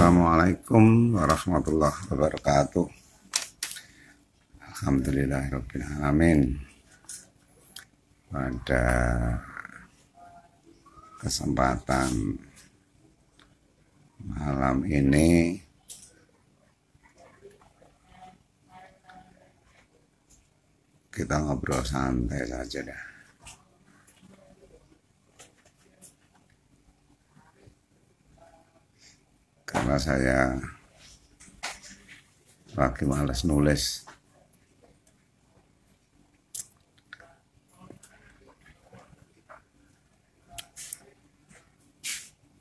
Assalamualaikum warahmatullahi wabarakatuh. Alhamdulillahirabbil alamin. Pada kesempatan malam ini kita ngobrol santai saja dah. Karena saya lagi males nulis.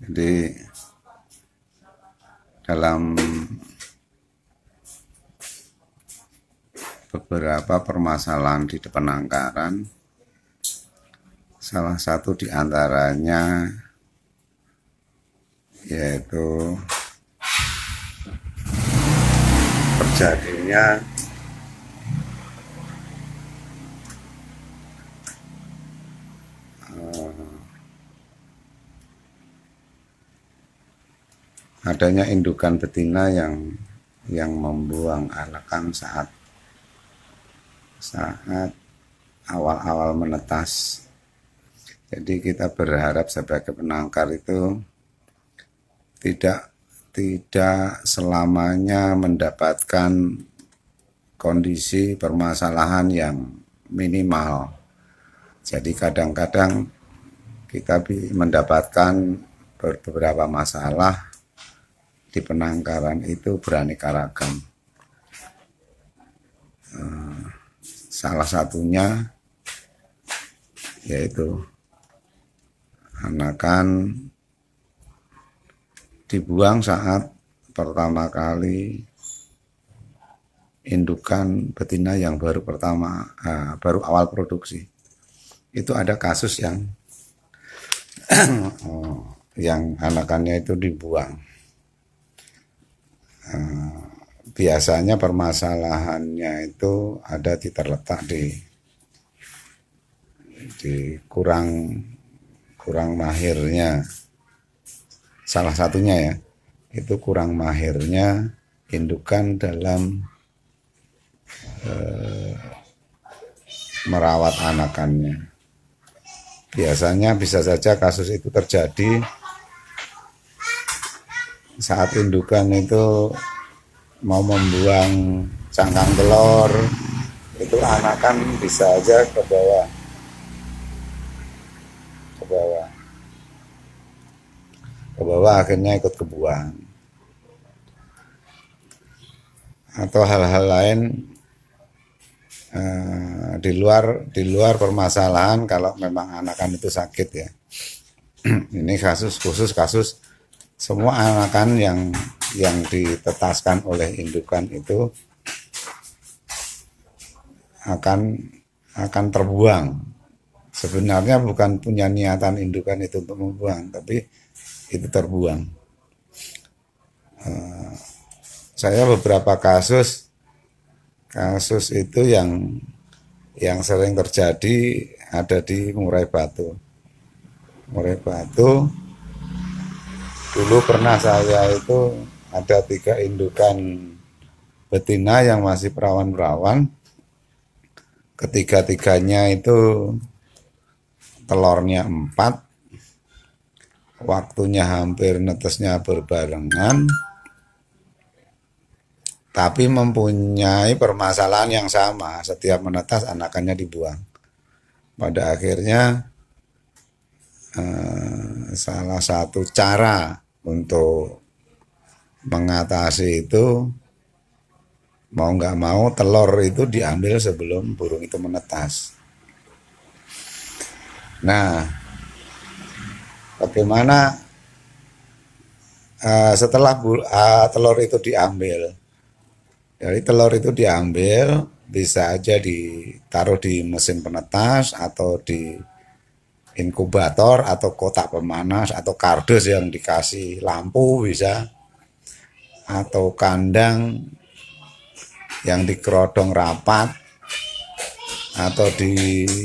Jadi dalam beberapa permasalahan di penangkaran, salah satu di antaranya yaitu terjadinya adanya indukan betina yang membuang anakan saat awal-awal menetas. Jadi kita berharap sebagai penangkar itu tidak selamanya mendapatkan kondisi permasalahan yang minimal. Jadi kadang-kadang kita mendapatkan beberapa masalah di penangkaran itu beraneka ragam. Salah satunya yaitu anakan dibuang saat pertama kali indukan betina yang baru awal produksi. Itu ada kasus yang yang anakannya itu dibuang. Biasanya permasalahannya itu ada terletak di kurang mahirnya. Salah satunya ya, itu kurang mahirnya indukan dalam merawat anakannya. Biasanya bisa saja kasus itu terjadi saat indukan itu mau membuang cangkang telur, itu anakan bisa aja ke bawah, akhirnya ikut kebuang. Atau hal-hal lain di luar permasalahan kalau memang anakan itu sakit ya. Ini khusus kasus semua anakan yang ditetaskan oleh indukan itu akan terbuang. Sebenarnya bukan punya niatan indukan itu untuk membuang, tapi itu terbuang. Saya beberapa kasus itu yang sering terjadi ada di Murai Batu. Dulu pernah saya itu ada 3 indukan betina yang masih perawan-perawan. Ketiga-tiganya itu telurnya 4. Waktunya hampir netesnya berbarengan. Tapi mempunyai permasalahan yang sama. Setiap menetas anakannya dibuang. Pada akhirnya salah satu cara untuk mengatasi itu mau nggak mau telur itu diambil sebelum burung itu menetas. Nah, bagaimana setelah telur itu diambil? Jadi telur itu diambil bisa aja ditaruh di mesin penetas atau di inkubator atau kotak pemanas atau kardus yang dikasih lampu bisa, atau kandang yang dikerodong rapat atau dilapisi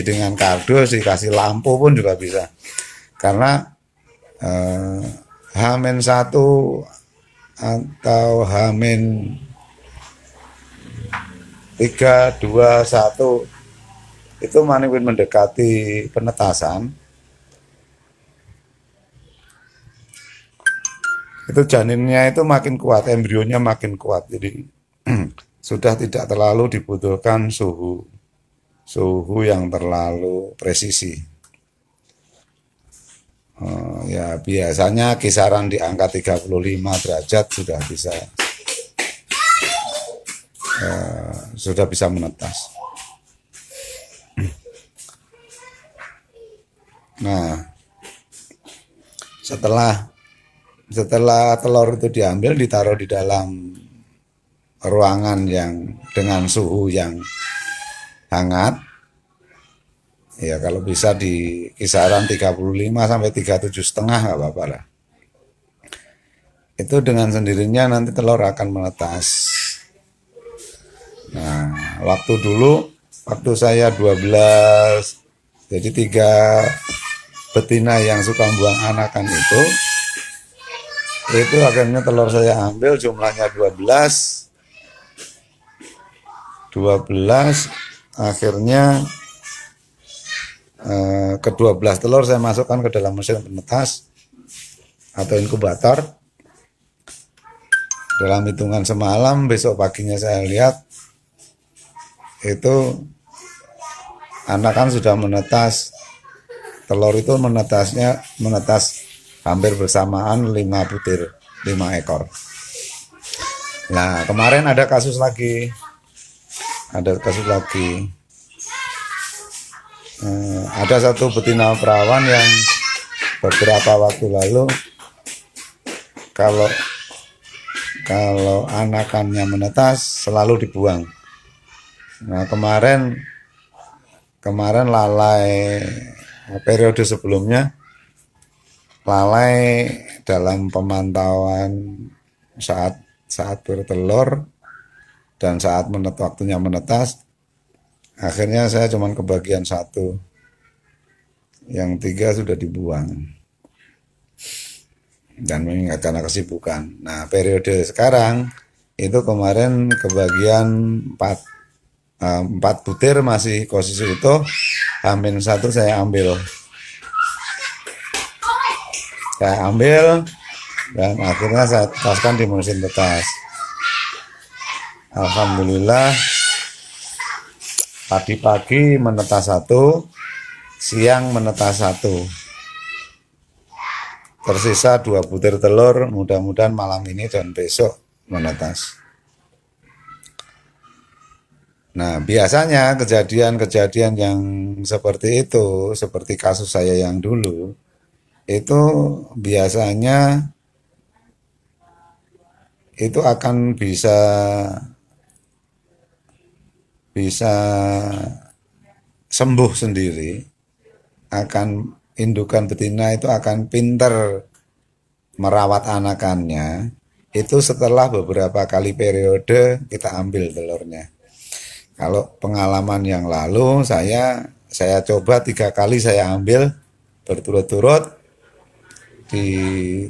dengan kardus dikasih lampu pun juga bisa. Karena H-1 atau H-3, 2, 1 itu makin mendekati penetasan, itu janinnya itu makin kuat, embrionya makin kuat, jadi sudah tidak terlalu dibutuhkan suhu yang terlalu presisi. Ya biasanya kisaran di angka 35 derajat sudah bisa menetas. Nah, setelah telur itu diambil, ditaruh di dalam ruangan yang dengan suhu yang hangat, ya kalau bisa di kisaran 35 sampai 37,5 nggak apa-apa lah. Itu dengan sendirinya nanti telur akan menetas. Nah, waktu saya 12, jadi 3 betina yang suka buang anakan itu akhirnya telur saya ambil jumlahnya 12, akhirnya ke-12 telur saya masukkan ke dalam mesin penetas atau inkubator. Dalam hitungan semalam, besok paginya saya lihat itu anakan sudah menetas. Telur itu menetas hampir bersamaan 5 butir, 5 ekor. Nah, kemarin ada kasus lagi. Ada satu betina perawan yang beberapa waktu lalu kalau anakannya menetas selalu dibuang. Nah, kemarin lalai, periode sebelumnya lalai dalam pemantauan saat bertelur dan saat waktunya menetas. Akhirnya saya cuma kebagian 1, yang 3 sudah dibuang dan mengingat karena kesibukan. Nah, periode sekarang itu kemarin kebagian 4 butir masih posisi utuh, H-1 saya ambil dan akhirnya saya tetaskan di mesin tetas. Alhamdulillah tadi pagi menetas 1, siang menetas 1, tersisa 2 butir telur, mudah-mudahan malam ini dan besok menetas. Nah, biasanya kejadian-kejadian yang seperti itu, seperti kasus saya yang dulu, itu biasanya itu akan bisa sembuh sendiri, indukan betina itu akan pinter merawat anakannya, itu setelah beberapa kali periode kita ambil telurnya. Kalau pengalaman yang lalu saya coba 3 kali saya ambil berturut-turut, di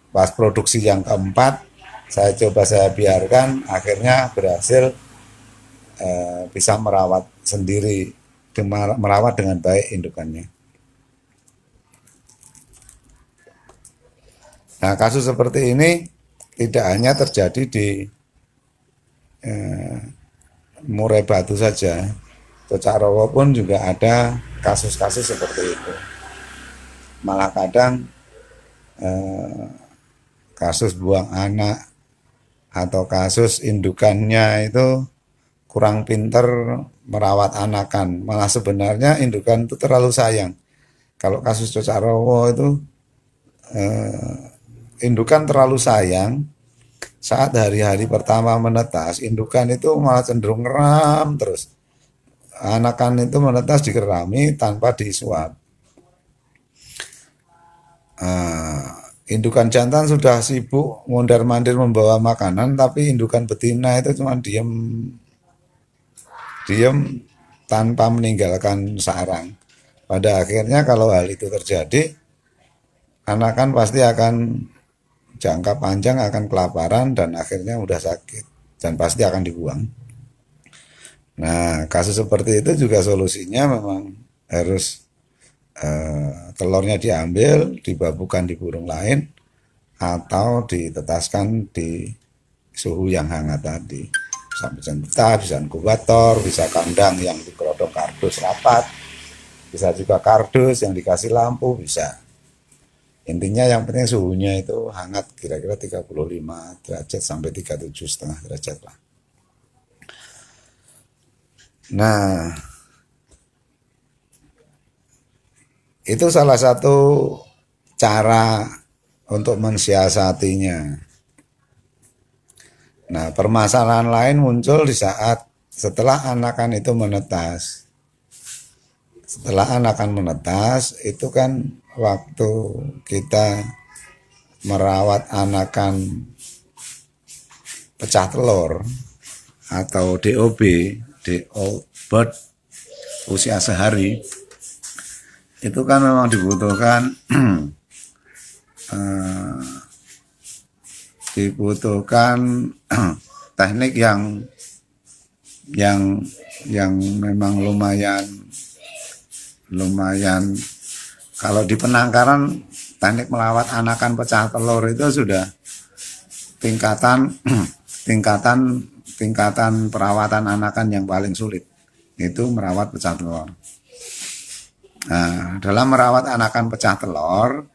pas produksi yang keempat saya biarkan, akhirnya berhasil bisa merawat sendiri, merawat dengan baik indukannya. Nah, kasus seperti ini tidak hanya terjadi di Murai Batu saja, Tocak Rowo pun juga ada kasus-kasus seperti itu. Malah kadang kasus buang anak atau kasus indukannya itu kurang pinter merawat anakan, malah sebenarnya indukan itu terlalu sayang. Kalau kasus Tocak Rowo itu indukan terlalu sayang, saat hari-hari pertama menetas, indukan itu malah cenderung ngeram terus. Anakan itu menetas dikerami tanpa disuap. Indukan jantan sudah sibuk mondar-mandir membawa makanan, tapi indukan betina itu cuma diem tanpa meninggalkan sarang. Pada akhirnya kalau hal itu terjadi, anakan pasti akan jangka panjang akan kelaparan dan akhirnya udah sakit dan pasti akan dibuang. Nah, kasus seperti itu juga solusinya memang harus telurnya diambil, dibabukan di burung lain, atau ditetaskan di suhu yang hangat tadi. Bisa mesin betah, bisa inkubator, bisa kandang yang digerodong kardus rapat, bisa juga kardus yang dikasih lampu, bisa. Intinya yang penting suhunya itu hangat, kira-kira 35 derajat sampai 37,5 derajat lah. Nah, itu salah satu cara untuk mensiasatinya. Nah, permasalahan lain muncul di saat setelah anakan itu menetas. Setelah anakan menetas, itu kan waktu kita merawat anakan pecah telur atau DOB, bird usia sehari, itu kan memang dibutuhkan teknik yang memang lumayan kalau di penangkaran teknik melawat anakan pecah telur itu sudah tingkatan perawatan anakan yang paling sulit, itu merawat pecah telur. Nah, dalam merawat anakan pecah telur,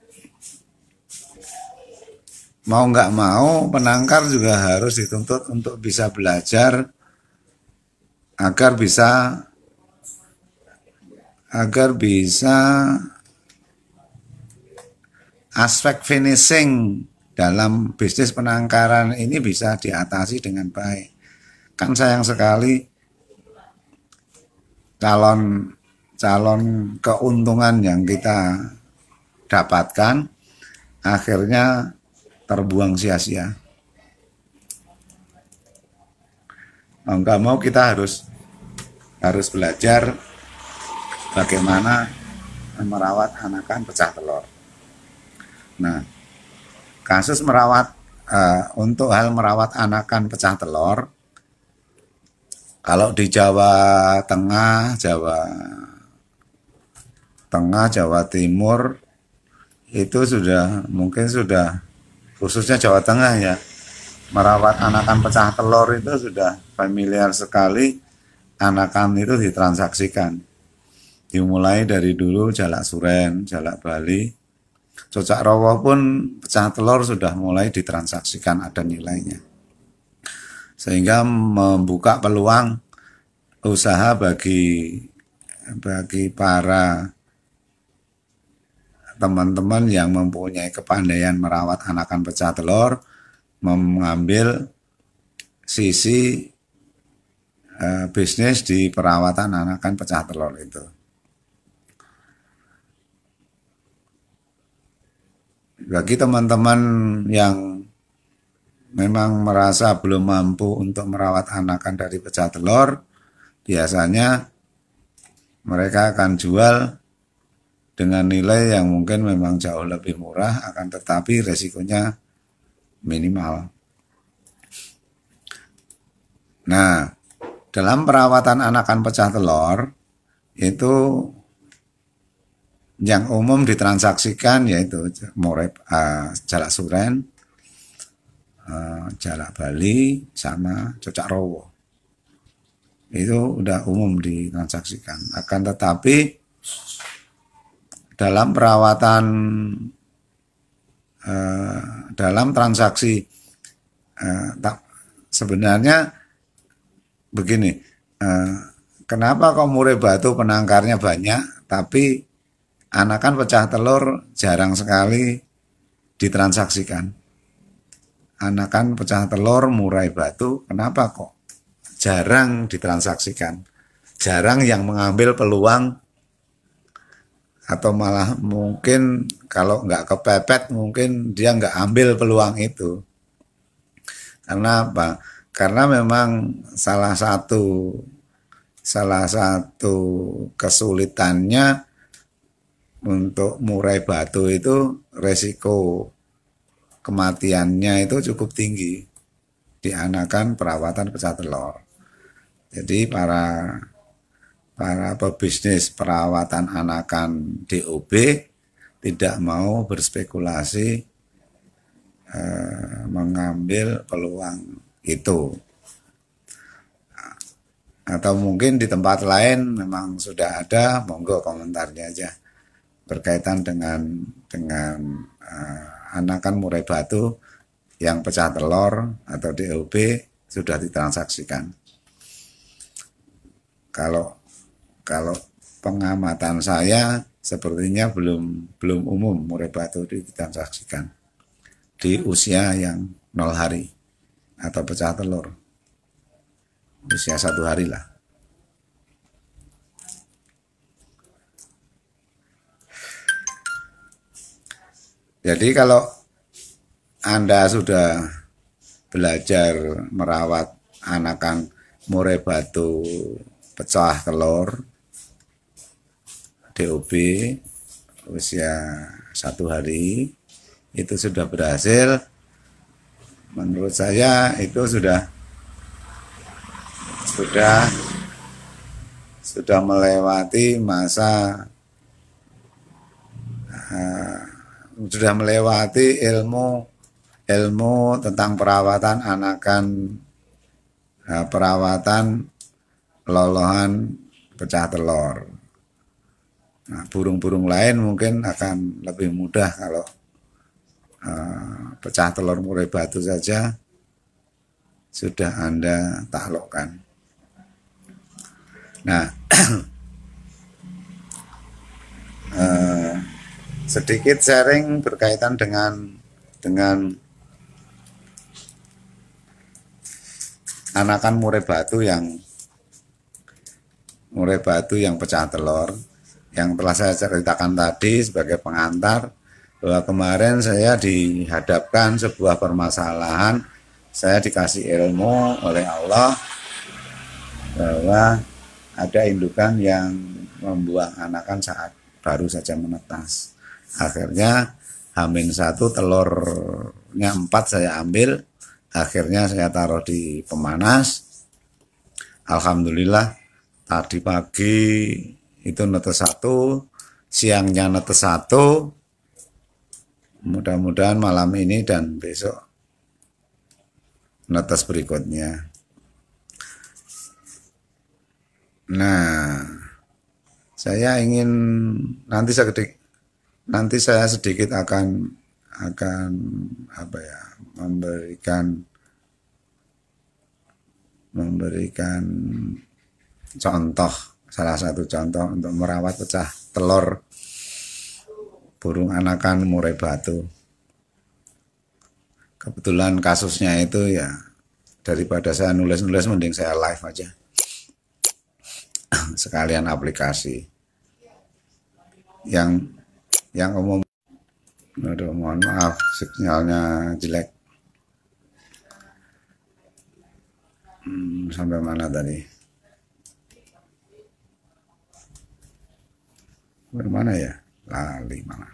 mau nggak mau penangkar juga harus dituntut untuk bisa belajar agar bisa aspek finishing dalam bisnis penangkaran ini bisa diatasi dengan baik. Kan sayang sekali calon keuntungan yang kita dapatkan akhirnya terbuang sia-sia. Mau nggak mau kita harus belajar bagaimana merawat anakan pecah telur. Nah, kasus untuk hal merawat anakan pecah telur, kalau di Jawa Tengah, Jawa Timur itu mungkin sudah khususnya Jawa Tengah ya, merawat anakan pecah telur itu sudah familiar sekali. Anakan itu ditransaksikan, dimulai dari dulu jalak suren, jalak Bali, cocak rowo pun pecah telur sudah mulai ditransaksikan, ada nilainya, sehingga membuka peluang usaha bagi para teman-teman yang mempunyai kepandaian merawat anakan pecah telur, mengambil sisi bisnis di perawatan anakan pecah telur itu. Bagi teman-teman yang memang merasa belum mampu untuk merawat anakan dari pecah telur, biasanya mereka akan jual dengan nilai yang mungkin memang jauh lebih murah, akan tetapi resikonya minimal. Nah, dalam perawatan anakan pecah telur itu yang umum ditransaksikan yaitu jalak suren, jalak Bali, sama cocak rowo. Itu udah umum ditransaksikan. Akan tetapi dalam perawatan, dalam transaksi, sebenarnya begini, kenapa kok murai batu penangkarnya banyak, tapi anakan pecah telur jarang sekali ditransaksikan? Anakan pecah telur murai batu, kenapa kok jarang ditransaksikan? Jarang yang mengambil peluang, atau malah mungkin kalau nggak kepepet mungkin dia nggak ambil peluang itu. Karena apa? Karena memang salah satu kesulitannya untuk murai batu itu resiko kematiannya itu cukup tinggi di anakan perawatan pecah telur. Jadi para pebisnis perawatan anakan DOB tidak mau berspekulasi mengambil peluang itu. Atau mungkin di tempat lain memang sudah ada, monggo komentarnya aja berkaitan dengan anakan murai batu yang pecah telur atau DOB sudah ditransaksikan. Kalau pengamatan saya sepertinya belum umum murai batu ditransaksikan di usia yang 0 hari atau pecah telur usia 1 hari lah. Jadi kalau Anda sudah belajar merawat anakan murai batu pecah telur DOB usia 1 hari itu sudah berhasil, menurut saya itu sudah melewati masa sudah melewati ilmu tentang perawatan anakan, perawatan lolohan pecah telur. Nah, burung-burung lain mungkin akan lebih mudah kalau pecah telur murai batu saja sudah Anda taklukkan. Nah, sedikit sharing berkaitan dengan anakan murai batu yang pecah telur yang telah saya ceritakan tadi sebagai pengantar, bahwa kemarin saya dihadapkan sebuah permasalahan, saya dikasih ilmu oleh Allah bahwa ada indukan yang membuang anakan saat baru saja menetas. Akhirnya H-1 telurnya 4 saya ambil, akhirnya saya taruh di pemanas. Alhamdulillah tadi pagi itu netes 1, siangnya netes 1. Mudah-mudahan malam ini dan besok netes berikutnya. Nah, saya ingin nanti saya sedikit akan memberikan contoh, salah satu contoh untuk merawat pecah telur burung anakan murai batu. Kebetulan kasusnya itu ya, daripada saya nulis-nulis mending saya live aja. Sekalian aplikasi yang umum. Aduh, mohon maaf sinyalnya jelek. Sampai mana tadi? Bagaimana ya? Lali mana?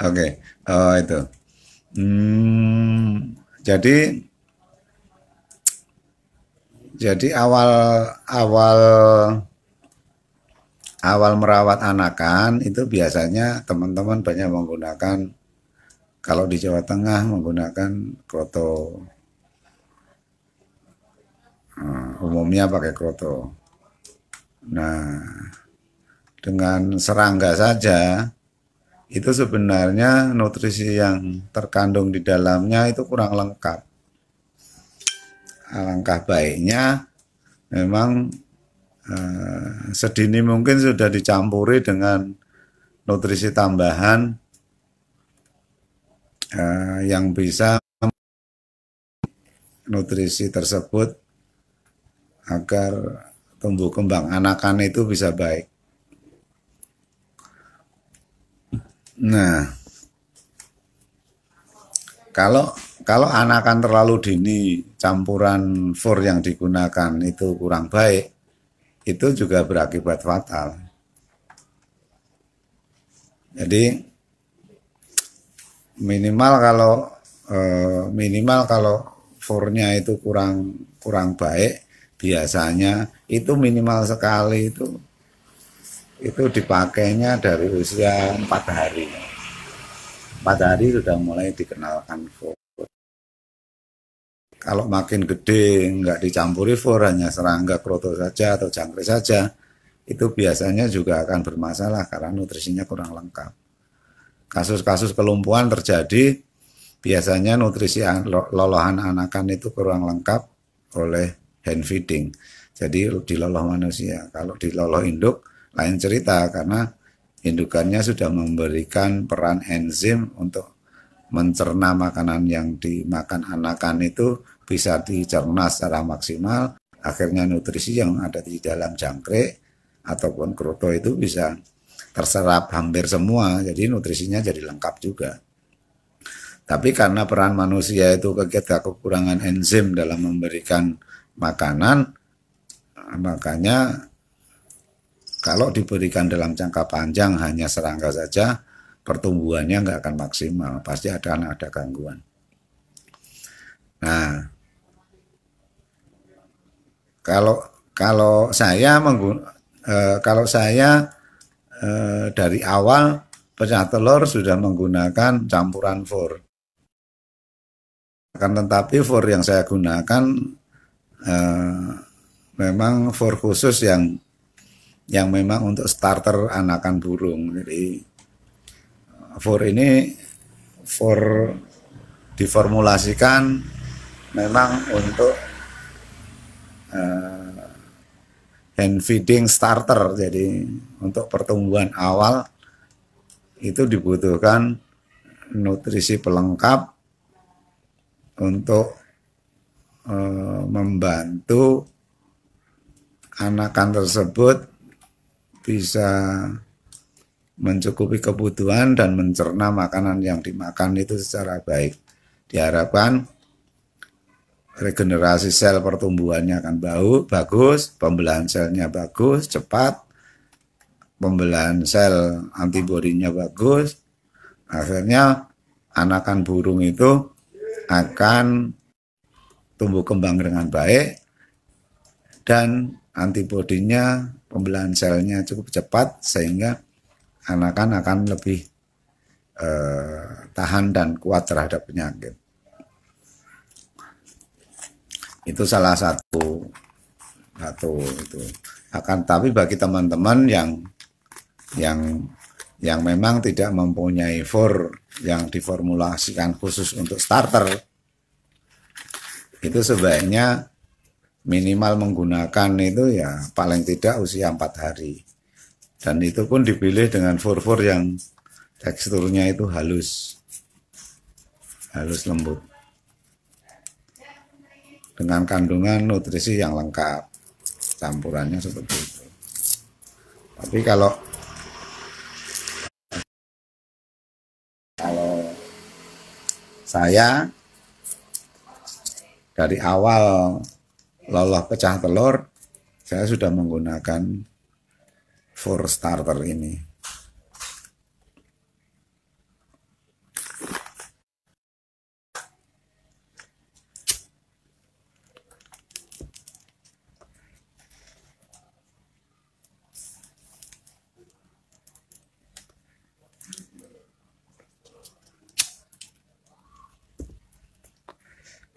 Oke, oh itu. Jadi awal merawat anakan itu biasanya teman-teman banyak menggunakan, kalau di Jawa Tengah menggunakan kroto, umumnya pakai kroto. Nah, dengan serangga saja itu sebenarnya nutrisi yang terkandung di dalamnya itu kurang lengkap. Alangkah baiknya memang sedini mungkin sudah dicampuri dengan nutrisi tambahan yang bisa nutrisi tersebut agar tumbuh kembang anakan itu bisa baik. Nah, kalau anakan terlalu dini, campuran fur yang digunakan itu kurang baik, itu juga berakibat fatal. Jadi minimal kalau fornya itu kurang baik, biasanya itu minimal sekali itu dipakainya dari usia 4 hari. 4 hari sudah mulai dikenalkan for. Kalau makin gede nggak dicampuri for, hanya serangga, kroto saja atau jangkrik saja, itu biasanya juga akan bermasalah karena nutrisinya kurang lengkap. Kasus-kasus kelumpuhan terjadi biasanya nutrisi lolohan anakan itu kurang lengkap oleh hand feeding. Jadi di loloh manusia. Kalau di loloh induk lain cerita karena indukannya sudah memberikan peran enzim untuk mencerna makanan yang dimakan anakan itu bisa dicerna secara maksimal. Akhirnya nutrisi yang ada di dalam jangkrik ataupun kroto itu bisa terserap hampir semua. Jadi nutrisinya jadi lengkap juga. Tapi karena peran manusia itu kekurangan enzim dalam memberikan makanan, makanya kalau diberikan dalam jangka panjang hanya serangga saja, pertumbuhannya nggak akan maksimal, pasti ada gangguan. Nah, kalau saya dari awal pecah telur sudah menggunakan campuran for. Akan tetapi for yang saya gunakan memang for khusus yang memang untuk starter anakan burung. Jadi for ini diformulasikan memang untuk hand feeding starter. Jadi untuk pertumbuhan awal itu dibutuhkan nutrisi pelengkap untuk membantu anakan tersebut bisa mencukupi kebutuhan dan mencerna makanan yang dimakan itu secara baik. Diharapkan regenerasi sel pertumbuhannya akan bagus, pembelahan selnya bagus, cepat, pembelahan sel antibodinya bagus, akhirnya anakan burung itu akan tumbuh kembang dengan baik dan antibodinya, pembelahan selnya cukup cepat sehingga anakan akan lebih tahan dan kuat terhadap penyakit. Itu salah satu itu. Tapi bagi teman-teman yang memang tidak mempunyai for yang diformulasikan khusus untuk starter, itu sebaiknya minimal menggunakan itu ya paling tidak usia 4 hari. Dan itu pun dipilih dengan for yang teksturnya itu halus lembut. Dengan kandungan nutrisi yang lengkap. Campurannya seperti itu. Tapi kalau saya dari awal loloh pecah telur, saya sudah menggunakan for starter ini.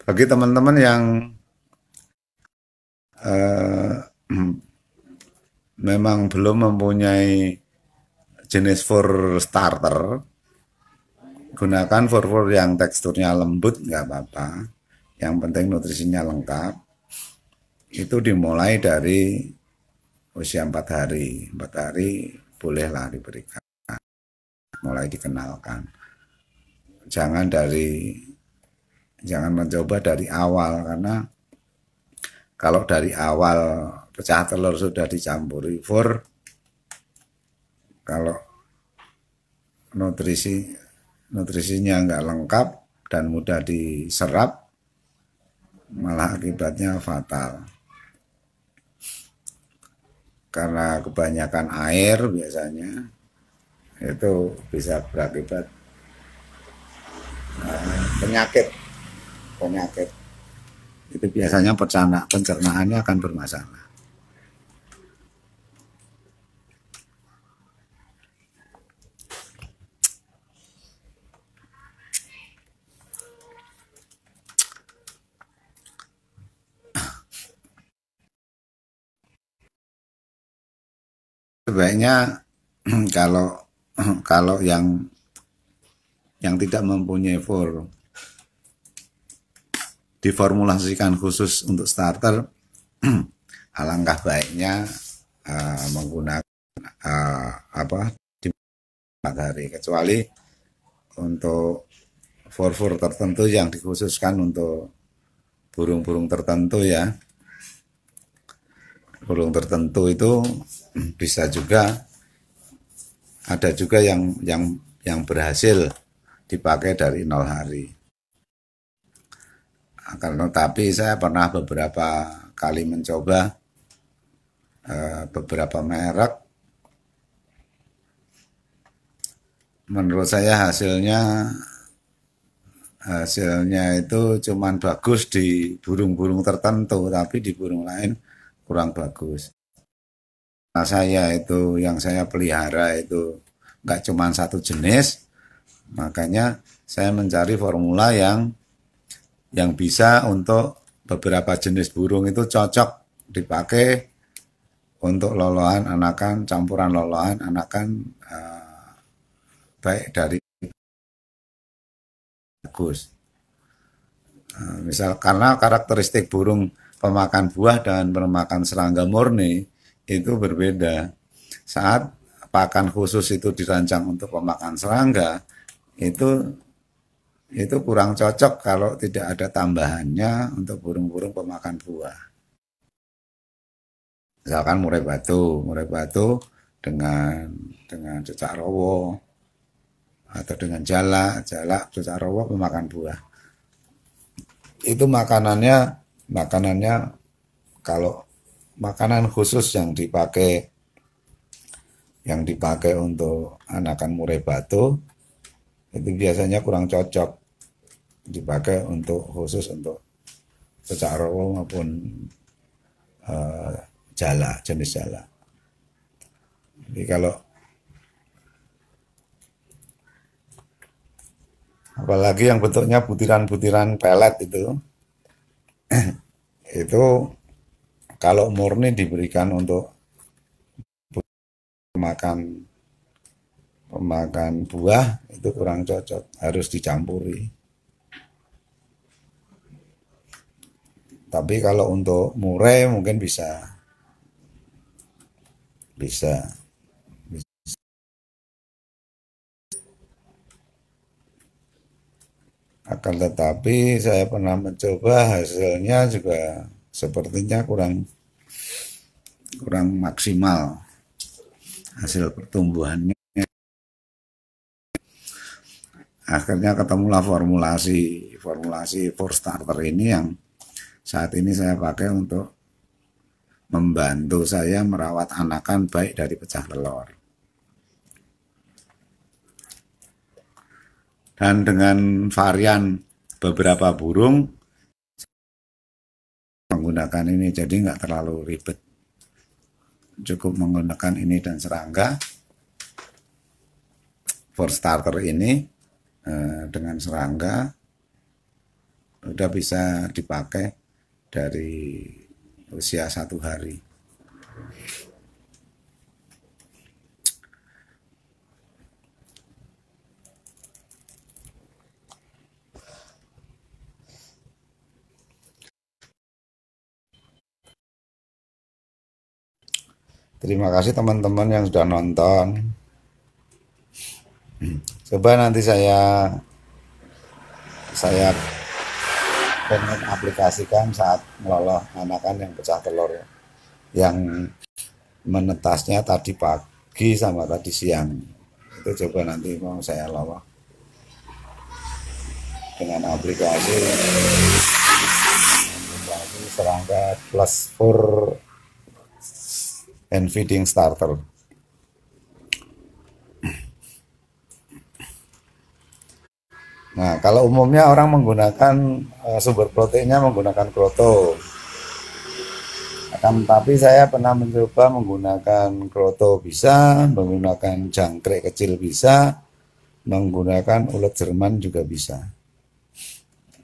Bagi teman-teman yang memang belum mempunyai jenis for starter, gunakan for yang teksturnya lembut, nggak apa-apa. Yang penting nutrisinya lengkap. Itu dimulai dari usia 4 hari. 4 hari bolehlah diberikan. Mulai dikenalkan. Jangan mencoba dari awal, karena kalau dari awal pecah telur sudah dicampuri for, kalau nutrisinya nggak lengkap dan mudah diserap, malah akibatnya fatal. Karena kebanyakan air biasanya itu bisa berakibat penyakit. Itu biasanya pencernaannya akan bermasalah. Sebaiknya kalau kalau yang tidak mempunyai diformulasikan khusus untuk starter, alangkah baiknya menggunakan di matahari, kecuali untuk for tertentu yang dikhususkan untuk burung-burung tertentu ya. Burung tertentu itu bisa juga, ada juga yang berhasil dipakai dari 0 hari. Karena tapi saya pernah beberapa kali mencoba beberapa merek, menurut saya hasilnya itu cuman bagus di burung-burung tertentu, tapi di burung lain kurang bagus. Nah, yang saya pelihara itu nggak cuma satu jenis, makanya saya mencari formula yang bisa untuk beberapa jenis burung itu cocok dipakai untuk lolohan anakan, campuran lolohan anakan, baik dari bagus. Misal karena karakteristik burung pemakan buah dan pemakan serangga murni itu berbeda. Saat pakan khusus itu dirancang untuk pemakan serangga, itu kurang cocok kalau tidak ada tambahannya untuk burung-burung pemakan buah. Misalkan murai batu dengan cucak rowo atau dengan jalak cucak rowo pemakan buah. Itu makanannya kalau makanan khusus yang dipakai untuk anakan murai batu itu biasanya kurang cocok dipakai khusus untuk cucak rowo maupun jenis jala. Jadi kalau apalagi yang bentuknya butiran-butiran pelet itu kalau murni diberikan untuk pemakan buah itu kurang cocok, harus dicampuri. Tapi kalau untuk murai mungkin bisa. Akan tetapi saya pernah mencoba, hasilnya juga sepertinya kurang maksimal hasil pertumbuhannya. Akhirnya ketemulah formulasi for starter ini yang saat ini saya pakai untuk membantu saya merawat anakan baik dari pecah telur. Dan dengan varian beberapa burung menggunakan ini, jadi nggak terlalu ribet. Cukup menggunakan ini dan serangga. For starter ini dengan serangga udah bisa dipakai dari usia 1 hari. Terima kasih teman-teman yang sudah nonton. Coba nanti saya pengen aplikasikan saat ngelola anakan yang pecah telur, yang menetasnya tadi pagi sama tadi siang. Itu coba nanti mau saya lolos dengan aplikasi serangga plus for and feeding starter. Nah, kalau umumnya orang menggunakan sumber proteinnya menggunakan kroto. Akan tapi saya pernah mencoba menggunakan kroto bisa, menggunakan jangkrik kecil bisa, menggunakan ulet Jerman juga bisa.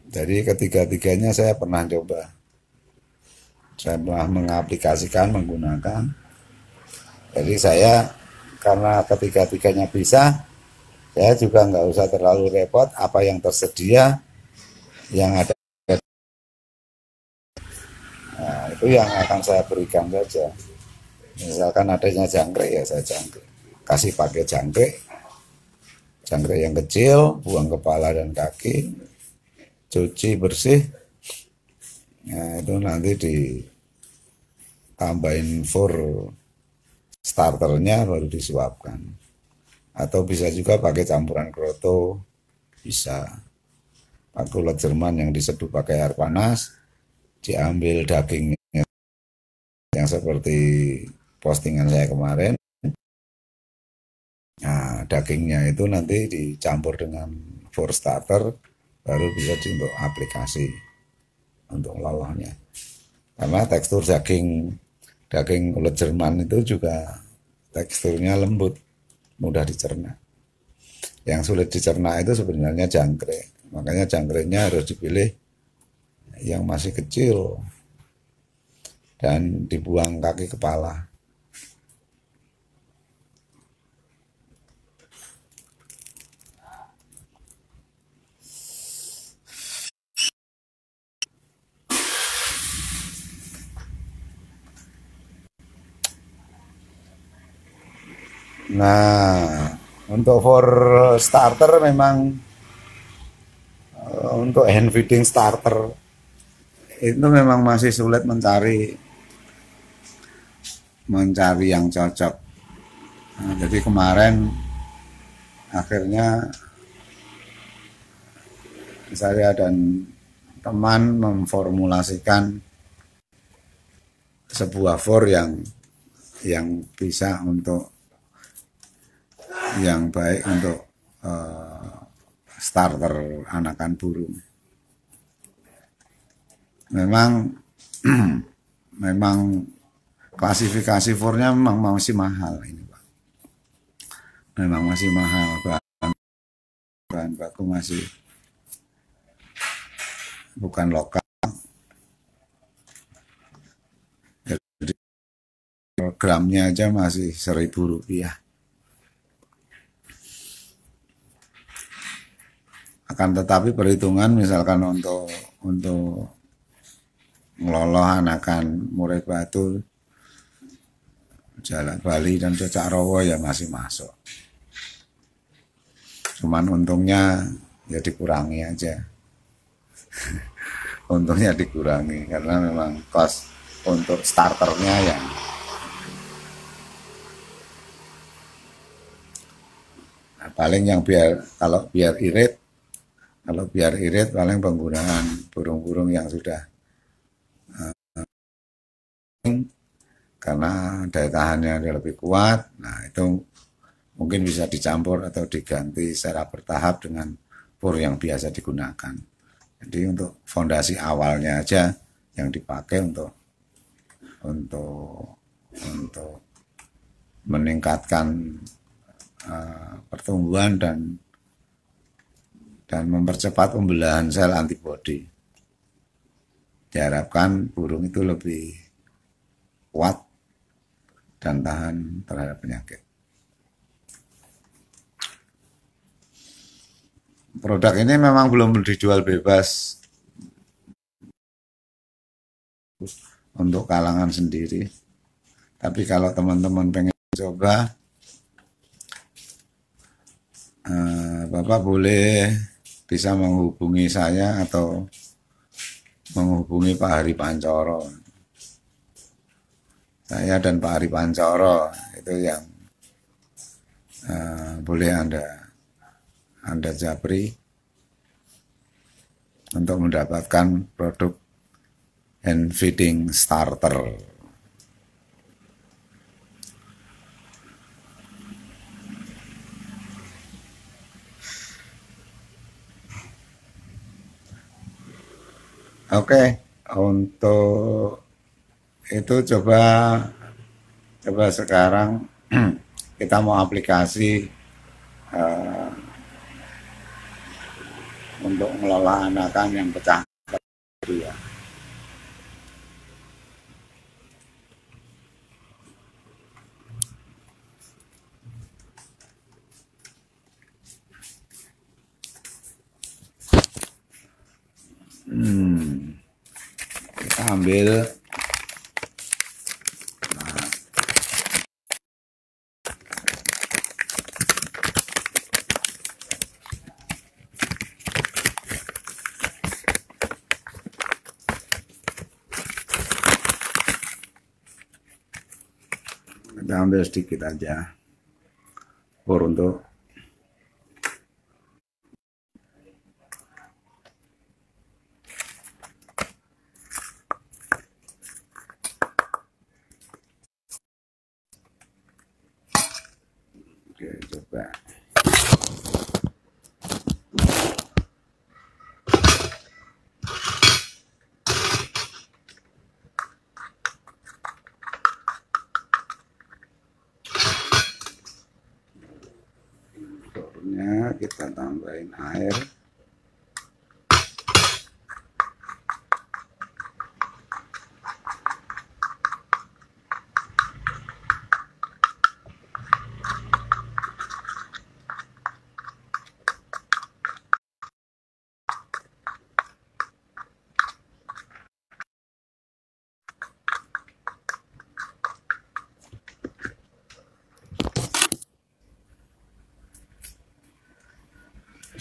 Jadi ketiga-tiganya saya pernah coba. Saya pernah mengaplikasikan menggunakan. Jadi saya karena ketiga-tiganya bisa, saya juga nggak usah terlalu repot apa yang tersedia yang ada. Nah, itu yang akan saya berikan saja. Misalkan adanya jangkrik ya saya jangkrik. Kasih pakai jangkrik, jangkrik yang kecil, buang kepala dan kaki, cuci bersih. Nah, itu nanti ditambahin for starternya baru disuapkan. Atau bisa juga pakai campuran kroto, bisa. Pakai ulat Jerman yang diseduh pakai air panas, diambil dagingnya yang seperti postingan saya kemarin. Nah, dagingnya itu nanti dicampur dengan for starter, baru bisa untuk aplikasi untuk lolohnya. Karena tekstur daging ulat Jerman itu juga teksturnya lembut, mudah dicerna. Yang sulit dicerna itu sebenarnya jangkrik. Makanya jangkriknya harus dipilih yang masih kecil dan dibuang kaki kepala. Nah, untuk for starter memang untuk hand feeding starter itu memang masih sulit mencari yang cocok. Nah, jadi kemarin akhirnya saya dan teman memformulasikan sebuah for yang bisa untuk yang baik untuk starter anakan burung. Memang memang klasifikasi fornya memang masih mahal ini, Pak. Memang masih mahal, bahan baku masih bukan lokal. Jadi gramnya aja masih Rp1.000. Akan tetapi perhitungan misalkan untuk ngeloloh anakan murai batu, jalak Bali dan cocak rowo ya masih masuk. Cuman untungnya ya dikurangi aja. Untungnya dikurangi karena memang cost untuk starternya ya. Nah, paling yang kalau biar irit paling penggunaan burung-burung yang sudah karena daya tahannya lebih kuat. Nah, itu mungkin bisa dicampur atau diganti secara bertahap dengan pur yang biasa digunakan. Jadi untuk fondasi awalnya aja yang dipakai untuk meningkatkan pertumbuhan dan mempercepat pembelahan sel antibodi. Diharapkan burung itu lebih kuat dan tahan terhadap penyakit. Produk ini memang belum dijual bebas untuk kalangan sendiri. Tapi kalau teman-teman pengen coba, Bapak boleh bisa menghubungi saya atau menghubungi Pak Hari Pancoro. Saya dan Pak Hari Pancoro itu yang boleh Anda japri untuk mendapatkan produk hand feeding starter. Oke, untuk itu coba sekarang kita mau aplikasi untuk mengelola anakan yang pecah ya. Kita ambil sedikit aja untuk oke, coba kita tambahin air.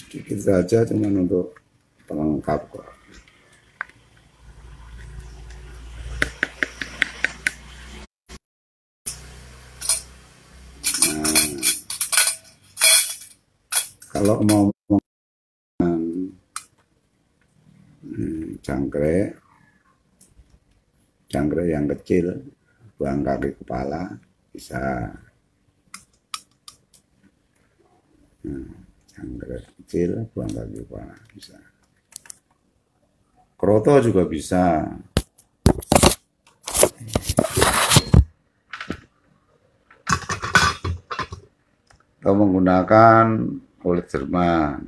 Sedikit saja, cuman untuk pelengkap kok. Kalau mau jangkrik yang kecil, buang kaki kepala bisa. Jangkrik kecil, buang kaki kepala bisa. Kroto juga bisa. Atau menggunakan kulit Jerman.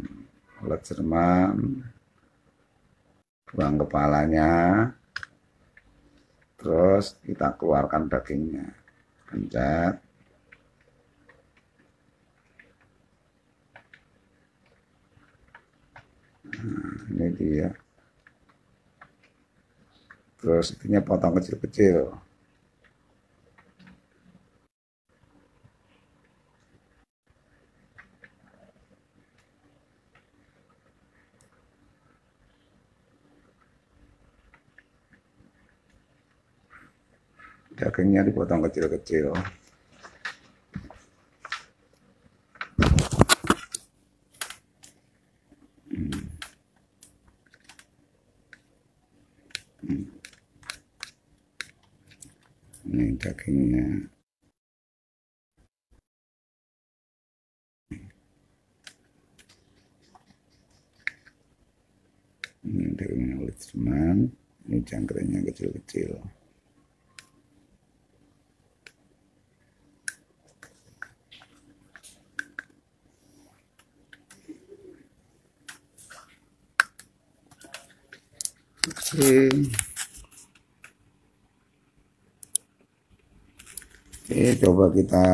Kulit Jerman, buang kepalanya, terus kita keluarkan dagingnya, pencet. Nah, ini dia. Terus itunya potong kecil-kecil. Dagingnya dipotong kecil-kecil. Ini dagingnya. Ini dagingnya kulit Jerman. Ini jangkriknya kecil-kecil. Oke, coba kita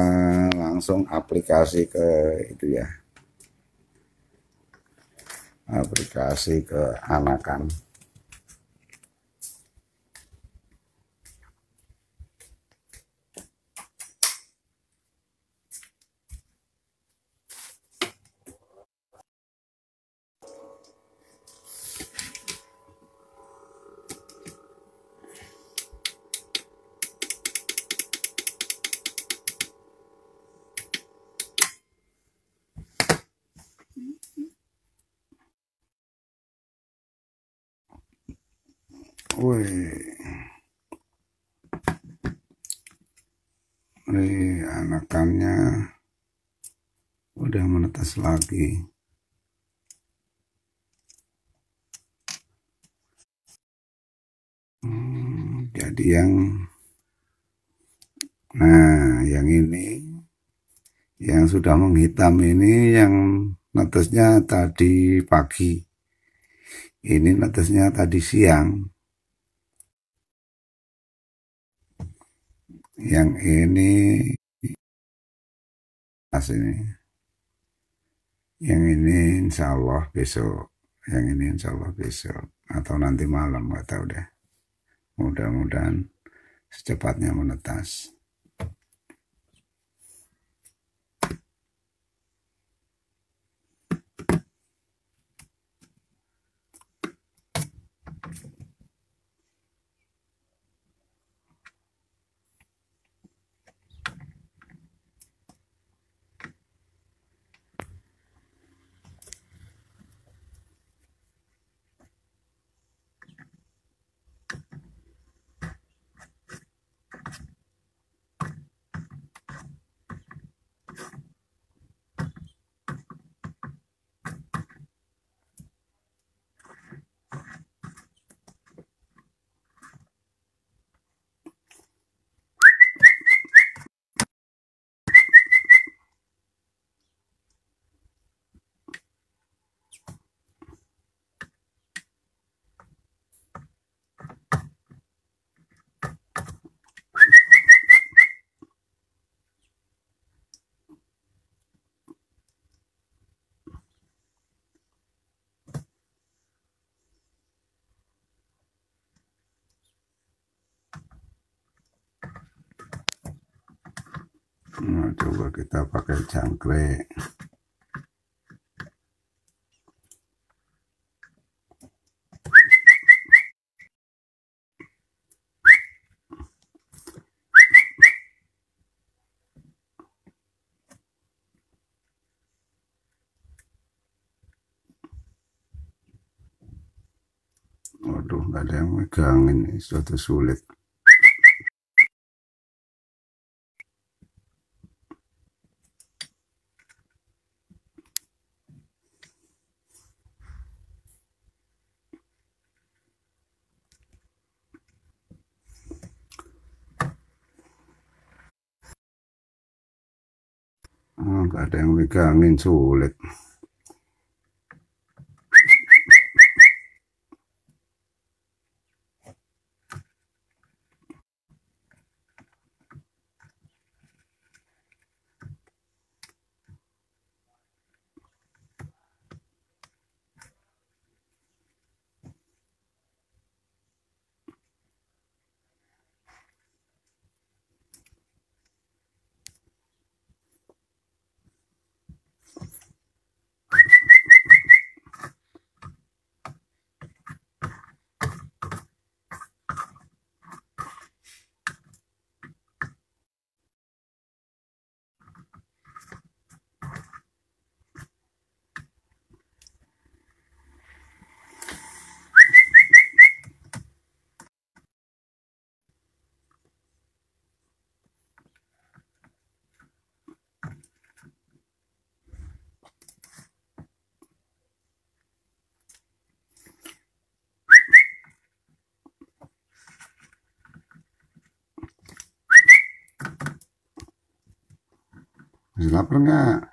langsung aplikasi ke itu ya. Aplikasi ke anakan. Wih, anakannya udah menetas lagi. Jadi yang ini, yang sudah menghitam ini yang netesnya tadi pagi. Ini netesnya tadi siang. Yang ini ini. Yang ini insya Allah besok. Yang ini insya Allah besok. Atau nanti malam, nggak tahu deh. Mudah-mudahan secepatnya menetas. Nah, coba kita pakai jangkrik. Waduh, nggak ada yang megangin, suatu sulit. Nggak ada yang megangin, sulit. Masih lapar nggak?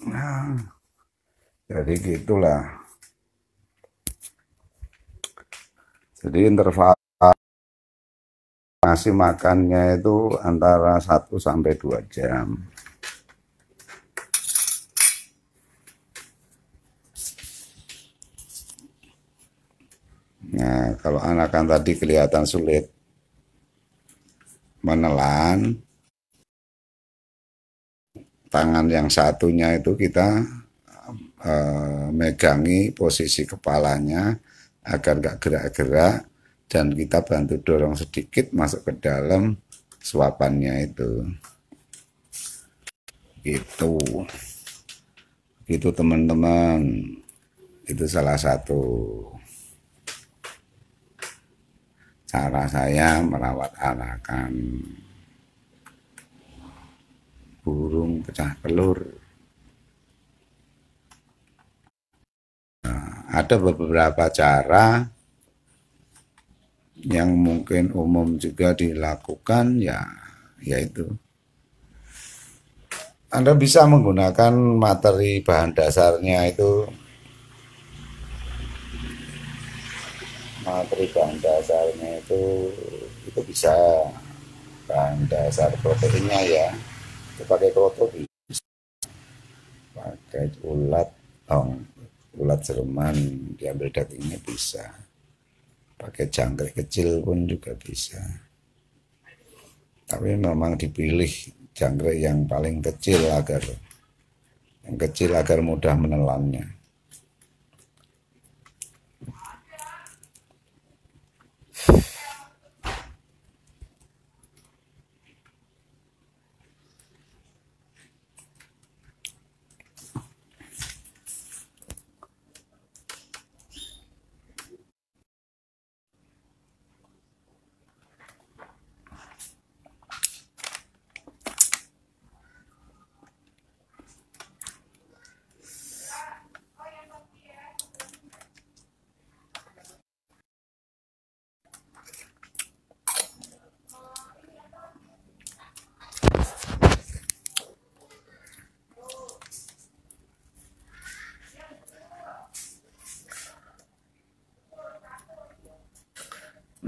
Nah, jadi gitulah. Jadi interval nasi makannya itu antara 1 sampai 2 jam. Nah, kalau anakan tadi kelihatan sulit menelan, tangan yang satunya itu kita megangi posisi kepalanya agar nggak gerak-gerak, dan kita bantu dorong sedikit masuk ke dalam suapannya itu. Gitu teman-teman, itu salah satu cara saya merawat anakan burung pecah telur. Ada beberapa cara yang mungkin umum juga dilakukan, yaitu Anda bisa menggunakan materi bahan dasarnya itu, bisa bahan dasar proteinnya ya, itu pakai kroto, pakai ulat Jerman diambil dagingnya bisa, pakai jangkrik kecil pun juga bisa, tapi memang dipilih jangkrik yang paling kecil agar mudah menelannya.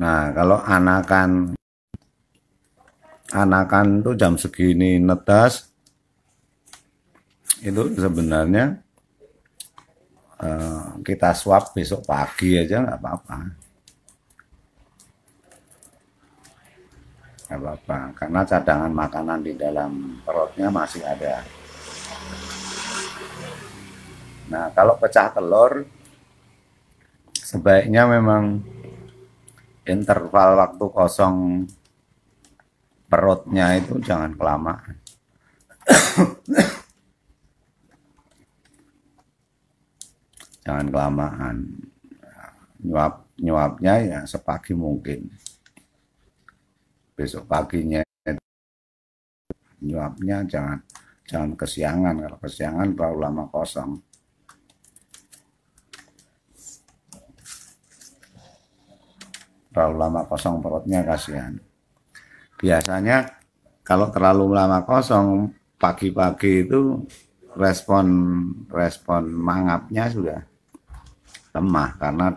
Nah, kalau anakan tuh jam segini netas, itu sebenarnya kita swab besok pagi aja nggak apa-apa. Nggak apa-apa, karena cadangan makanan di dalam perutnya masih ada. Nah, kalau pecah telur, sebaiknya memang interval waktu kosong perutnya itu jangan kelamaan. Jangan kelamaan. Nyuapnya ya sepagi mungkin. Besok paginya nyuapnya jangan kesiangan. Kalau kesiangan terlalu lama kosong. Terlalu lama kosong perutnya kasihan. Biasanya kalau terlalu lama kosong pagi-pagi itu respon mangapnya sudah lemah, karena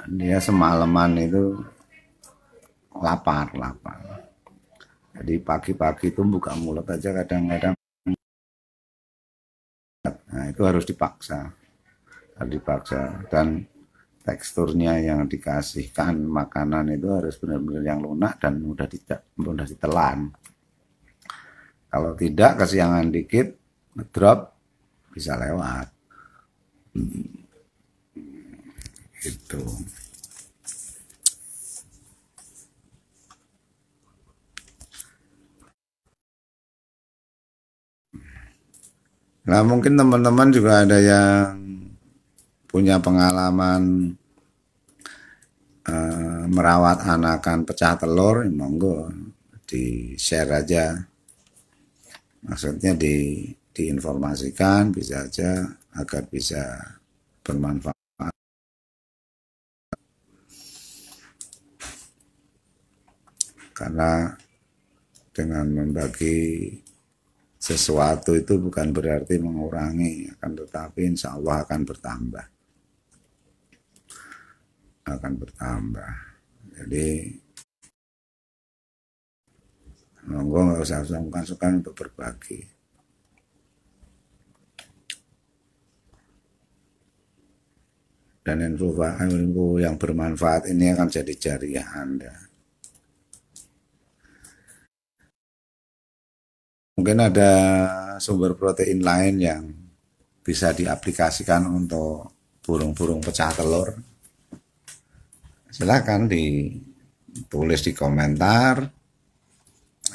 dia semalaman itu lapar. Jadi pagi-pagi itu buka mulut aja kadang-kadang. Nah, itu harus dipaksa. Dan teksturnya yang dikasihkan makanan itu harus benar-benar yang lunak dan mudah ditelan. Kalau tidak, kesiangan dikit, ngedrop, bisa lewat. Gitu. Nah, mungkin teman-teman juga ada yang punya pengalaman merawat anakan pecah telur, monggo di-share aja. Maksudnya diinformasikan bisa aja agar bisa bermanfaat. Karena dengan membagi sesuatu itu bukan berarti mengurangi, akan tetapi insya Allah akan bertambah. Jadi monggo nggak usah sungkan-sungkan untuk berbagi. Dan info yang bermanfaat ini akan jadi jariah Anda. mungkin ada sumber protein lain yang bisa diaplikasikan untuk burung-burung pecah telur, silakan ditulis di komentar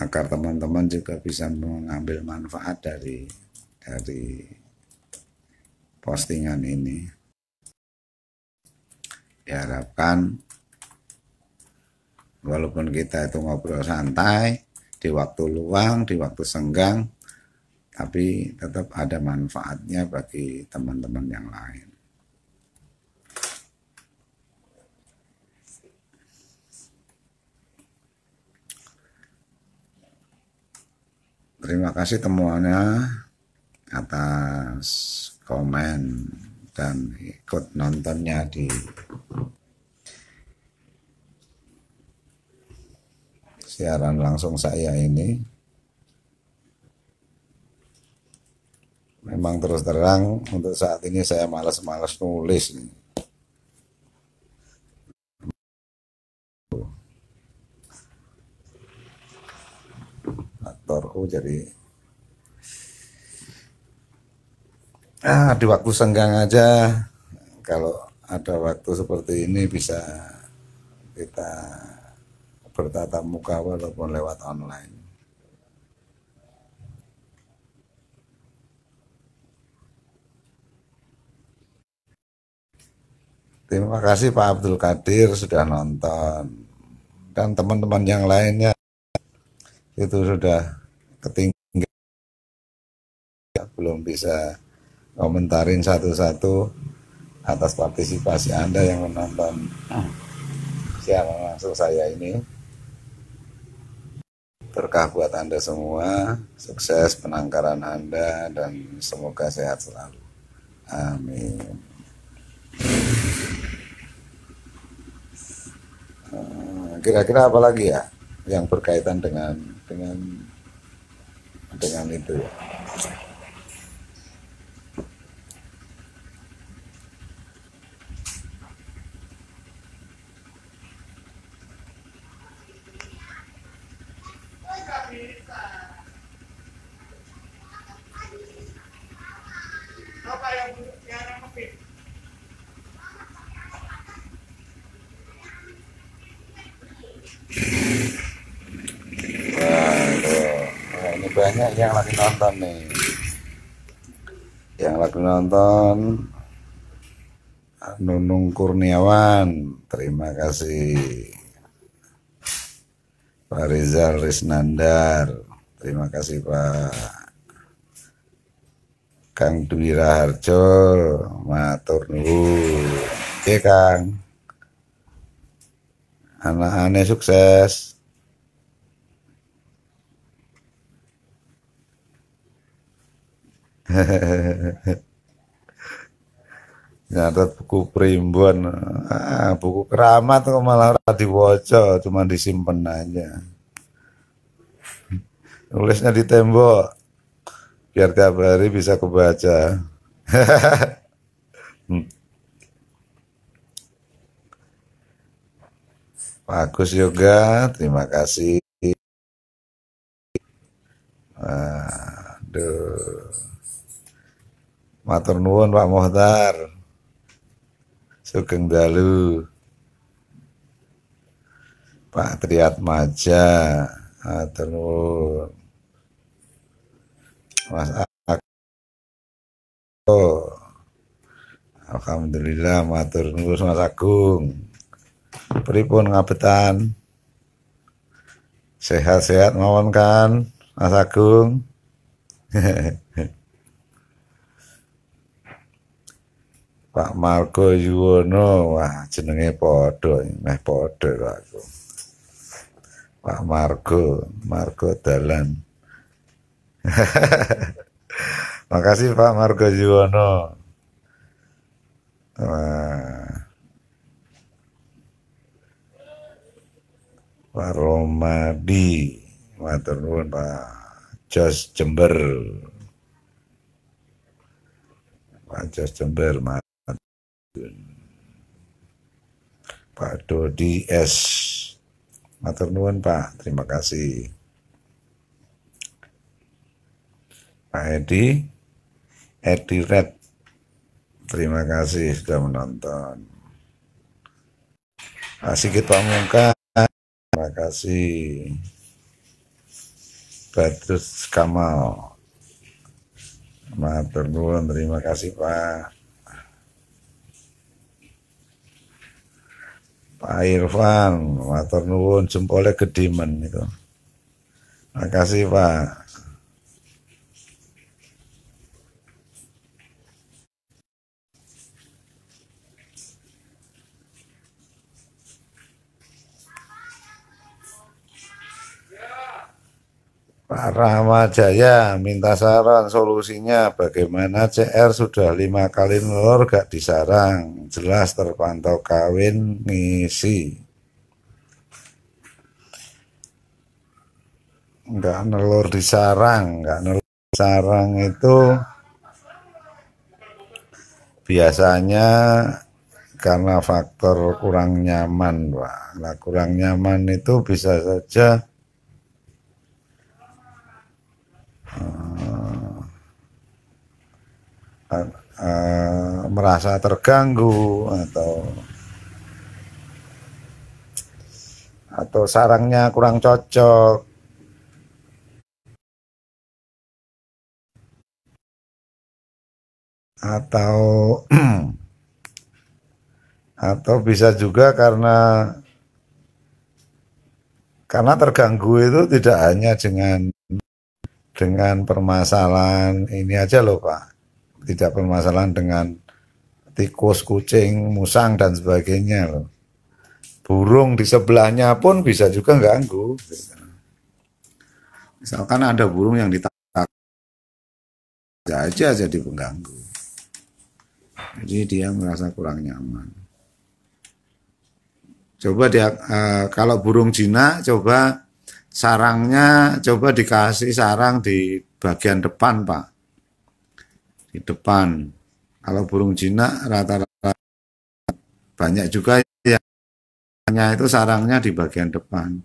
agar teman-teman juga bisa mengambil manfaat dari postingan ini. Diharapkan walaupun kita itu ngobrol santai di waktu luang, di waktu senggang, tapi tetap ada manfaatnya bagi teman-teman yang lain. Terima kasih temuannya atas komen dan ikut nontonnya di siaran langsung saya ini. Memang terus terang untuk saat ini saya malas-malas nulis nih. Aktorku jadi di waktu senggang aja, kalau ada waktu seperti ini bisa kita bertatap muka walaupun lewat online. Terima kasih Pak Abdul Qadir sudah nonton, dan teman-teman yang lainnya itu sudah ketinggalan, belum bisa komentarin satu-satu. Atas partisipasi Anda yang menonton siaran langsung saya ini, berkah buat Anda semua, sukses penangkaran Anda, dan semoga sehat selalu. Amin. Kira-kira apa lagi ya yang berkaitan dengan itu ya? Ini banyak yang lagi nonton nih. Yang lagi nonton Nunung Kurniawan, terima kasih. Pak Rizal Risnandar, terima kasih Pak. Kang Dwi Raharjo, matur nuwun. Oke Kang, anak-anak sukses. Nyatet buku primbon, buku keramat kok malah ora diwaca, cuma disimpen aja. Nulisnya di tembok biar tiap hari bisa kebaca. Bagus juga, terima kasih. Aduh, matur nuwun Pak Mohtar, sugeng dalu. Pak Triat Maja, matur nuwun. Mas Ako, alhamdulillah, matur nuwun Mas Agung. Pripun ngabetan? Sehat-sehat mawon kan, Mas Agung? Pak Margo Yuwono, wah jenenge podo, meh podo aku. Pak Margo Dalan. Makasih Pak Margo Yuwono. Pak Romadi, matur nuwun Pak Jos Jember. Pak Jos Jember, Pak Dodi S, matur nuwun Pak, terima kasih. Pak Edi Red, terima kasih sudah menonton. Pak Sigit Pamungkas, terima kasih. Badrus Kamal, matur nuwun, terima kasih Pak. Pak Irfan, matur nuwun, jempolnya gedimen itu. Makasih Pak. Pak Rahmajaya minta saran solusinya bagaimana CR sudah 5 kali nelur gak disarang, jelas terpantau kawin ngisi. Nggak nelur di sarang, nggak nelur di sarang itu biasanya karena faktor kurang nyaman, Pak. Nah, kurang nyaman itu bisa saja merasa terganggu atau sarangnya kurang cocok. Atau bisa juga karena terganggu itu tidak hanya dengan permasalahan ini aja loh Pak, tidak permasalahan dengan tikus, kucing, musang dan sebagainya loh. Burung di sebelahnya pun bisa juga ganggu. Misalkan ada burung yang ditangkap aja jadi pengganggu. Jadi dia merasa kurang nyaman. Coba dia kalau burung jinak, coba sarangnya coba dikasih sarang di bagian depan Pak, di depan. Kalau burung jinak rata-rata banyak juga yang itu sarangnya di bagian depan.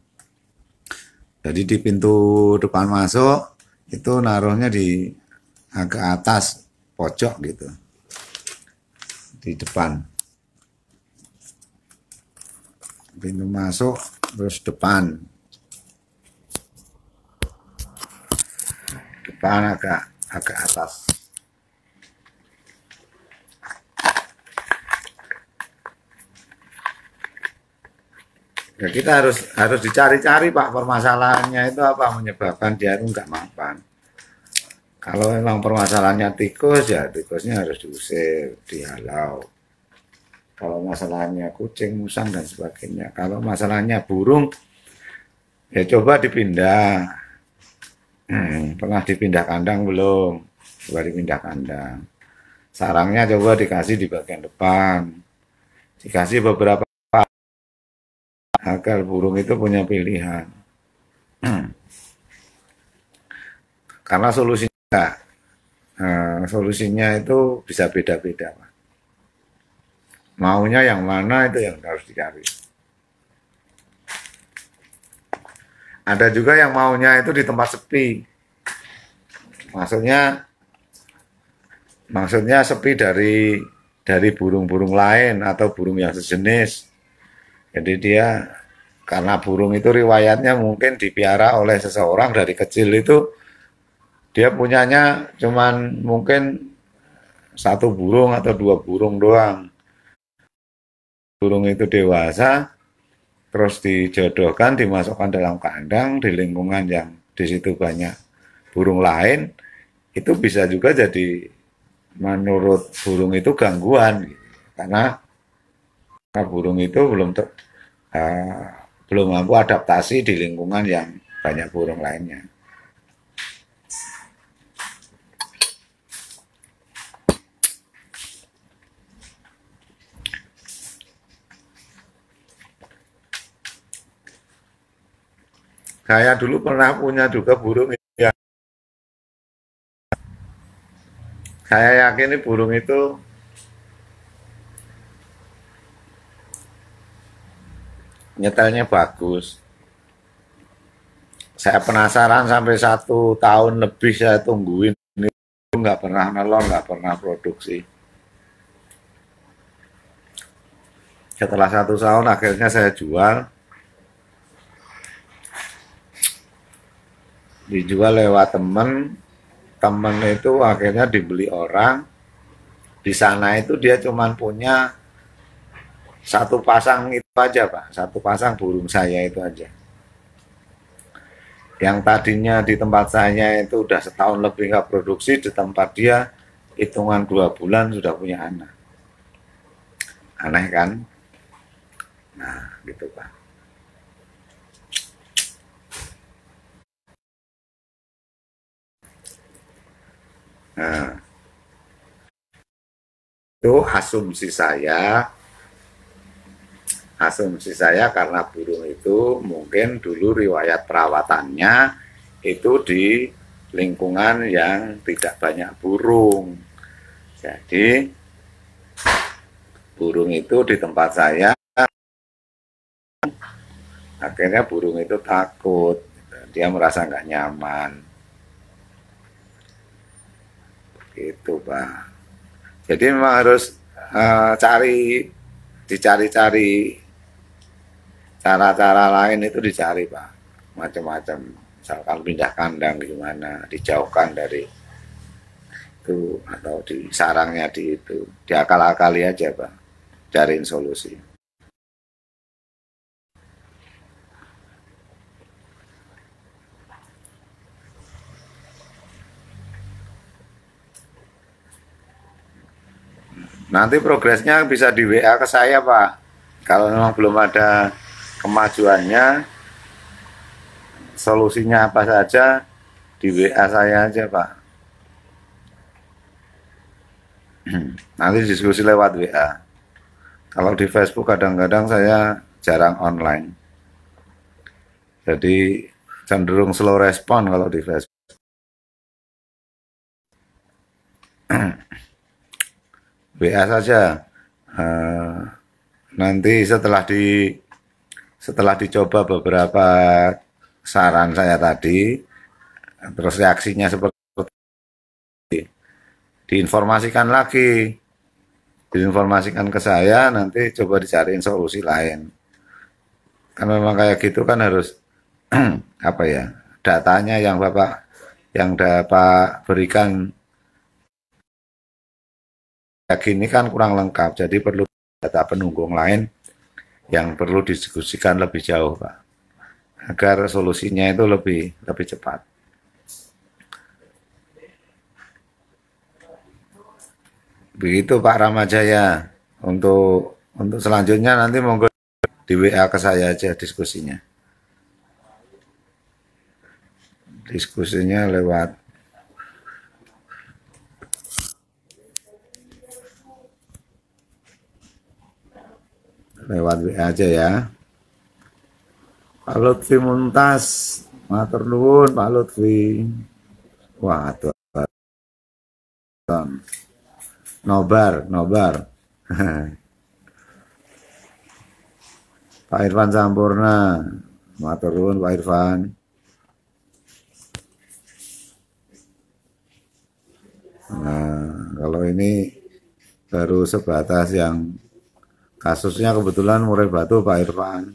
Jadi di pintu depan masuk itu naruhnya di agak atas pojok gitu, di depan. Pintu masuk terus depan agak atas. Ya kita harus dicari-cari Pak, permasalahannya itu apa menyebabkan dia itu nggak mapan. Kalau memang permasalahannya tikus, ya tikusnya harus diusir, dihalau. Kalau masalahnya kucing, musang dan sebagainya. Kalau masalahnya burung, ya coba dipindah. Pernah dipindah kandang belum? Coba dipindah kandang. Sarangnya coba dikasih di bagian depan. Dikasih beberapa agar burung itu punya pilihan. Karena solusinya itu bisa beda-beda. Maunya yang mana itu yang harus dicari. Ada juga yang maunya itu di tempat sepi. Maksudnya sepi dari burung-burung lain atau burung yang sejenis. Jadi dia karena burung itu riwayatnya mungkin dipiara oleh seseorang dari kecil itu, dia punyanya cuman mungkin 1 burung atau 2 burung doang. Burung itu dewasa, terus dijodohkan, dimasukkan dalam kandang di lingkungan yang di situ banyak burung lain, itu bisa juga jadi menurut burung itu gangguan, karena burung itu belum mampu adaptasi di lingkungan yang banyak burung lainnya. Saya dulu pernah punya juga burung yang saya yakin burung itu nyetelnya bagus. Saya penasaran sampai 1 tahun lebih saya tungguin nggak pernah nelor, nggak pernah produksi. Setelah 1 tahun akhirnya saya jual, dijual lewat temen, temen itu akhirnya dibeli orang. Di sana itu dia cuma punya 1 pasang itu aja Pak, 1 pasang burung saya itu aja. Yang tadinya di tempat saya itu udah setahun lebih nggak produksi, di tempat dia hitungan 2 bulan sudah punya anak. Aneh kan? Nah, gitu Pak. Nah, itu asumsi saya karena burung itu mungkin dulu riwayat perawatannya itu di lingkungan yang tidak banyak burung. Jadi burung itu di tempat saya, akhirnya burung itu takut, dia merasa nggak nyaman. Gitu Pak. Jadi memang harus dicari-cari cara-cara lain itu dicari Pak, macam-macam. Misalkan pindah kandang gimana, dijauhkan dari itu atau di sarangnya di itu, diakal-akali aja Pak, cariin solusi. Nanti progresnya bisa di WA ke saya Pak. Kalau memang belum ada kemajuannya, solusinya apa saja di WA saya aja Pak. Nanti diskusi lewat WA. Kalau di Facebook kadang-kadang saya jarang online. Jadi cenderung slow respon kalau di Facebook. WA saja. Nanti setelah dicoba beberapa saran saya tadi, terus reaksinya seperti diinformasikan ke saya, nanti coba dicariin solusi lain. Kan memang kayak gitu kan harus apa ya, datanya yang dapat berikan kayak gini kan kurang lengkap, jadi perlu data pendukung lain yang perlu didiskusikan lebih jauh Pak, agar solusinya itu lebih cepat. Begitu Pak Ramajaya. Untuk selanjutnya nanti monggo di WA ke saya aja diskusinya. Diskusinya lewat WA aja ya. Pak Lutfi Muntas, matur nuwun Pak Lutfi. Wah, tuh. Nobar. Pak Irfan Sampurna, matur nuwun Pak Irfan. Nah, kalau ini baru sebatas yang kasusnya kebetulan Murai Batu Pak Irfan.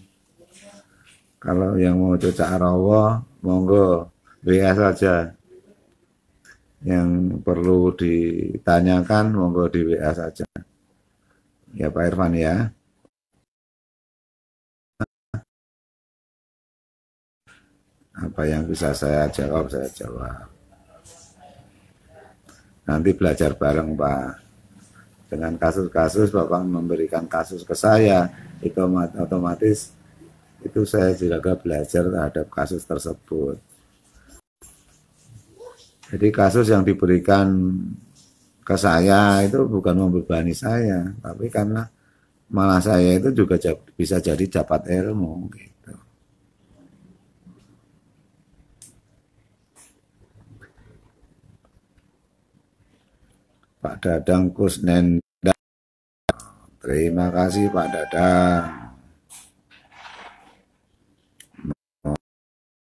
Kalau yang mau cocok rawa, monggo WA saja. Yang perlu ditanyakan, monggo di WA saja. Ya Pak Irfan ya. Apa yang bisa saya jawab, saya jawab. Nanti belajar bareng Pak. Dengan kasus-kasus, Bapak memberikan kasus ke saya, itu otomatis itu saya juga belajar terhadap kasus tersebut. Jadi kasus yang diberikan ke saya itu bukan membebani saya, tapi karena malah saya itu juga bisa jadi dapat ilmu gitu. Pak Dadang Kusnenda, terima kasih Pak Dadang.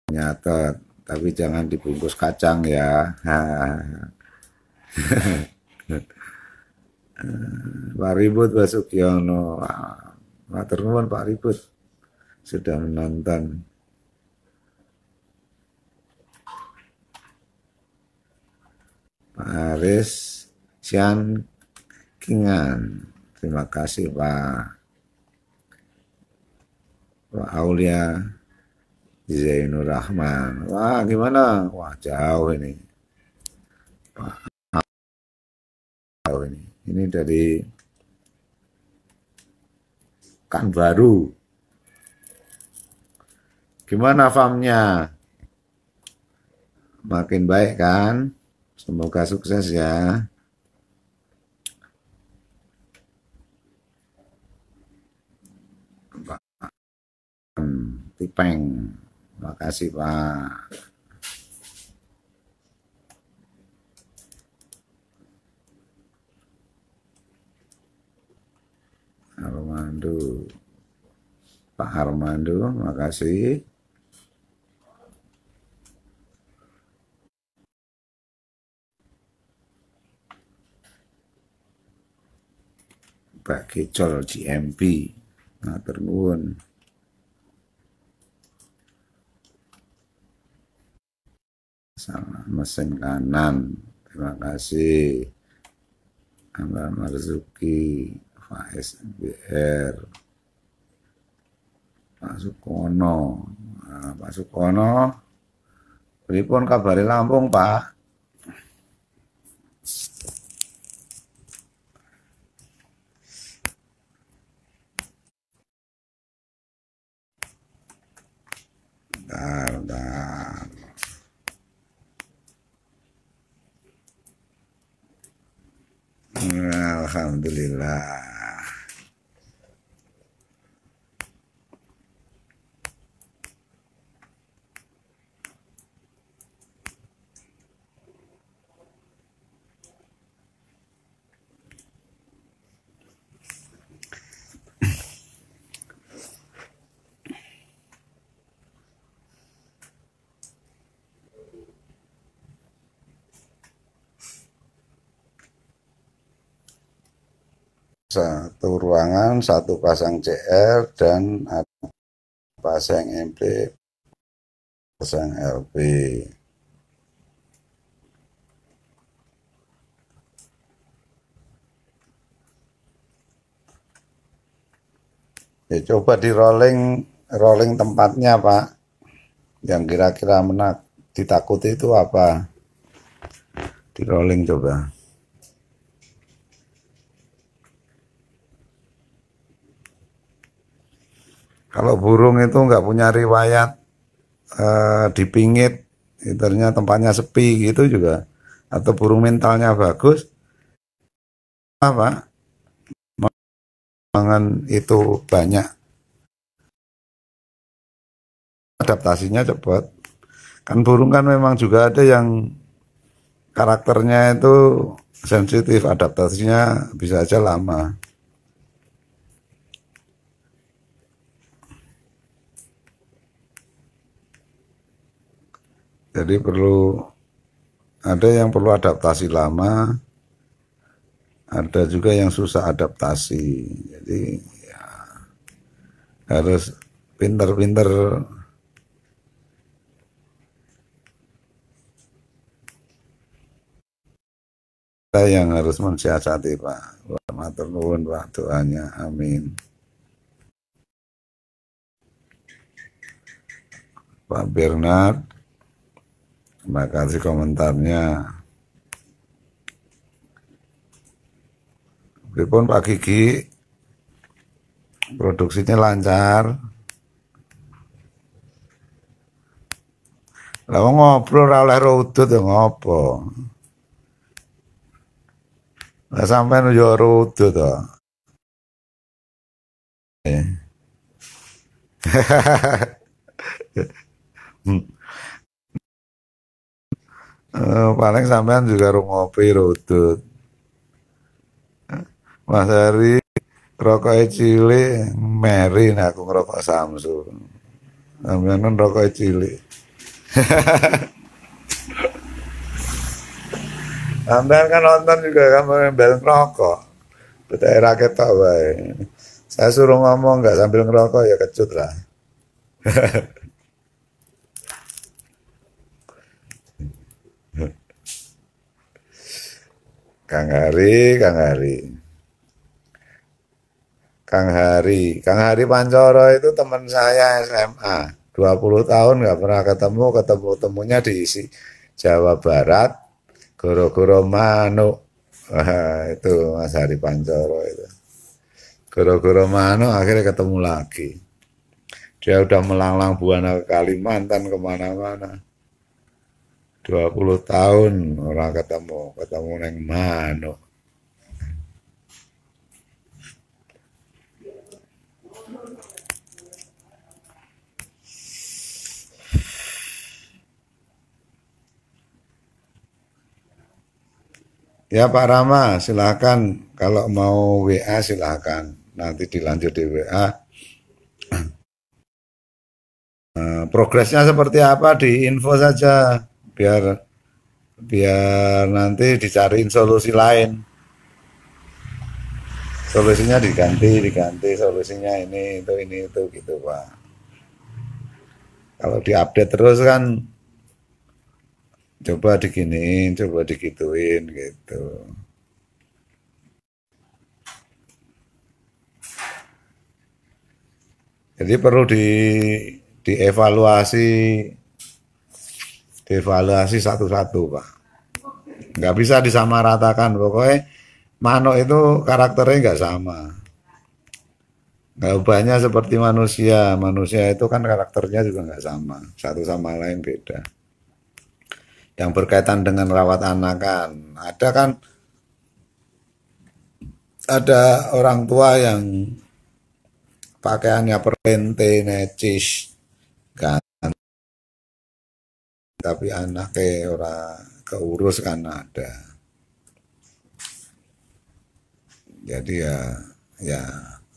Nyatet, tapi jangan dibungkus kacang ya. Pak Ribut Basukiono, matur nuwun Pak Ribut sudah menonton. Pak Haris Sian Kingan, terima kasih Pak. Pak Aulia Zainur Rahman, wah gimana? Wah jauh ini. Jauh ini. Ini dari Kanbaru. Gimana farmnya? Makin baik kan? Semoga sukses ya. Pak Tipeng, makasih Pak. Armando, Pak Armando, makasih. Pak Kecol GMP, matur nuwun. Sama mesin kanan, terima kasih. Amar Marzuki, Faiz BR, Pak Sukono. Nah, Pak Sukono, pripun kabari Lampung Pak? Bentar. Alhamdulillah. Satu ruangan, satu pasang CR, dan pasang MP, pasang LP. Ya, coba di rolling tempatnya Pak. Yang kira-kira ditakuti itu apa? Di rolling coba. Kalau burung itu nggak punya riwayat dipingit, ternyata tempatnya sepi gitu juga, atau burung mentalnya bagus, apa? Mangan itu banyak, adaptasinya cepat. Kan burung kan memang juga ada yang karakternya itu sensitif, adaptasinya bisa aja lama. Jadi ada yang perlu adaptasi lama, ada juga yang susah adaptasi. Jadi ya, harus pinter-pinter. Kita yang harus mensiasati Pak. Matur nuwun Pak doanya, amin. Pak Bernard, terima kasih komentarnya. Pripun Pak Gigi, produksinya lancar. Lah ngobrol ora oleh rudut ya ngopo. Lah sampean yo rudut to. Paling sampean juga ngopi rudut. Mas Heri rokok cilik, Mary aku ngerokok Samsu. Sampean rokok cilik. Sampean kan nonton juga kamu sambil ngerokok. Betul rakyat tau wae. Saya suruh ngomong nggak sambil ngerokok ya kecut lah. Kang Hari, Kang Hari. Kang Hari Pancoro itu teman saya SMA. 20 tahun nggak pernah ketemu, ketemu-temunya di Jawa Barat, Goro-Goro Manuk. Wah, itu Mas Hari Pancoro itu. Goro-Goro Manuk akhirnya ketemu lagi. Dia udah melanglang buana ke Kalimantan kemana-mana. 20 tahun orang ketemu neng Manuk. Ya Pak Rama, silakan kalau mau WA silakan. Nanti dilanjut di WA. Progresnya seperti apa di info saja biar biar nanti dicariin solusi lain. Solusinya diganti solusinya ini itu gitu Pak. Kalau diupdate terus kan coba diginiin, coba digituin gitu. Jadi perlu dievaluasi dievaluasi satu-satu Pak. Nggak bisa disamaratakan pokoknya manuk itu karakternya nggak sama. Nggak ubahnya seperti manusia. Manusia itu kan karakternya juga nggak sama. Satu sama lain beda. Yang berkaitan dengan rawat anakan. Ada orang tua yang pakaiannya perlente, necis, kan. Tapi anaknya orang keurus kan ada. Jadi ya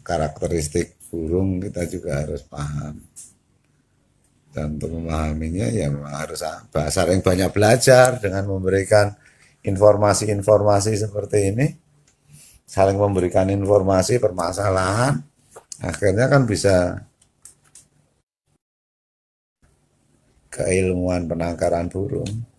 karakteristik burung kita juga harus paham. Dan untuk memahaminya ya memang harus sering banyak belajar dengan memberikan informasi-informasi seperti ini, saling memberikan informasi permasalahan, akhirnya kan bisa keilmuan penangkaran burung.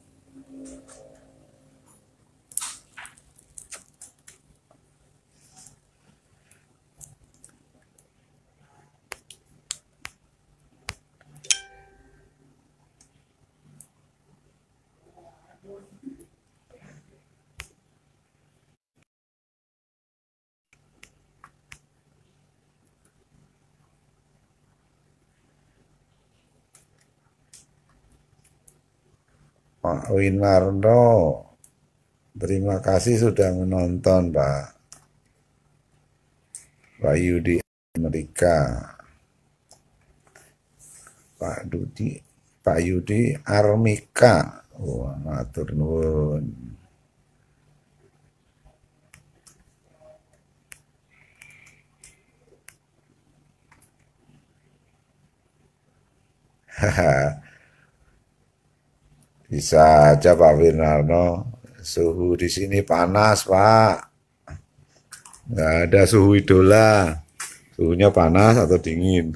Pak Winarno, terima kasih sudah menonton Pak. Pak Yudi Amerika, Pak Yudi Armika, wah matur nuwun. Bisa aja Pak Winarno, suhu di sini panas Pak, nggak ada suhu idola, suhunya panas atau dingin.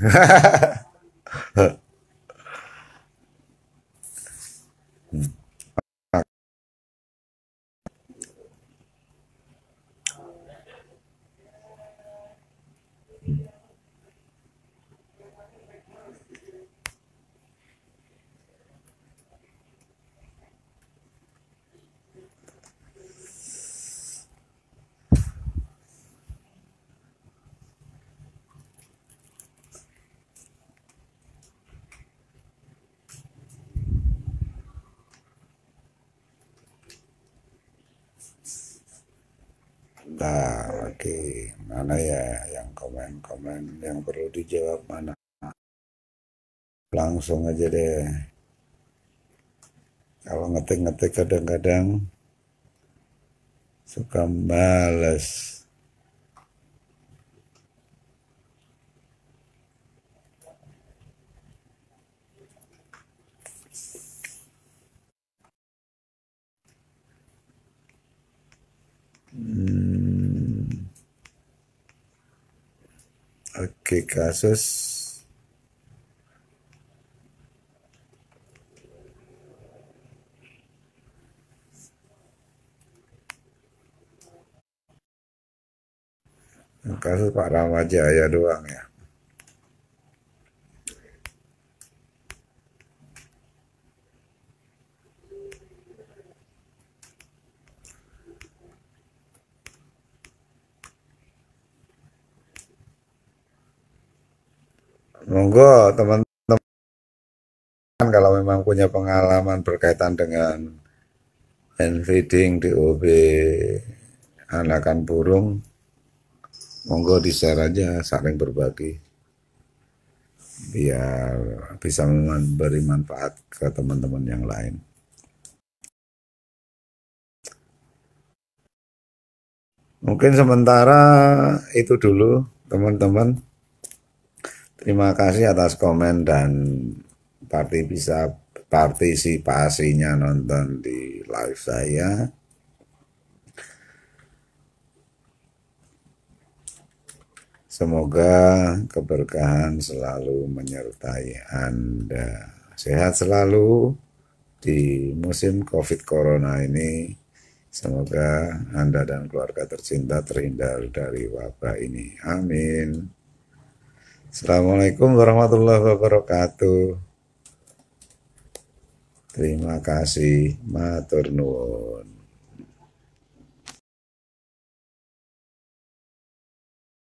Nah, oke, mana ya yang komen-komen yang perlu dijawab mana? Langsung aja deh. Kalau ngetik-ngetik kadang-kadang suka males. Oke, kasus Pak Ramajaya doang ya. Monggo teman-teman kalau memang punya pengalaman berkaitan dengan hand feeding, DOB, anakan burung, monggo di-share aja, saling berbagi biar bisa memberi manfaat ke teman-teman yang lain. Mungkin sementara itu dulu teman-teman. Terima kasih atas komen dan partisipasinya nonton di live saya. Semoga keberkahan selalu menyertai Anda. Sehat selalu di musim COVID Corona ini. Semoga Anda dan keluarga tercinta terhindar dari wabah ini. Amin. Assalamualaikum warahmatullahi wabarakatuh. Terima kasih. Matur nuwun.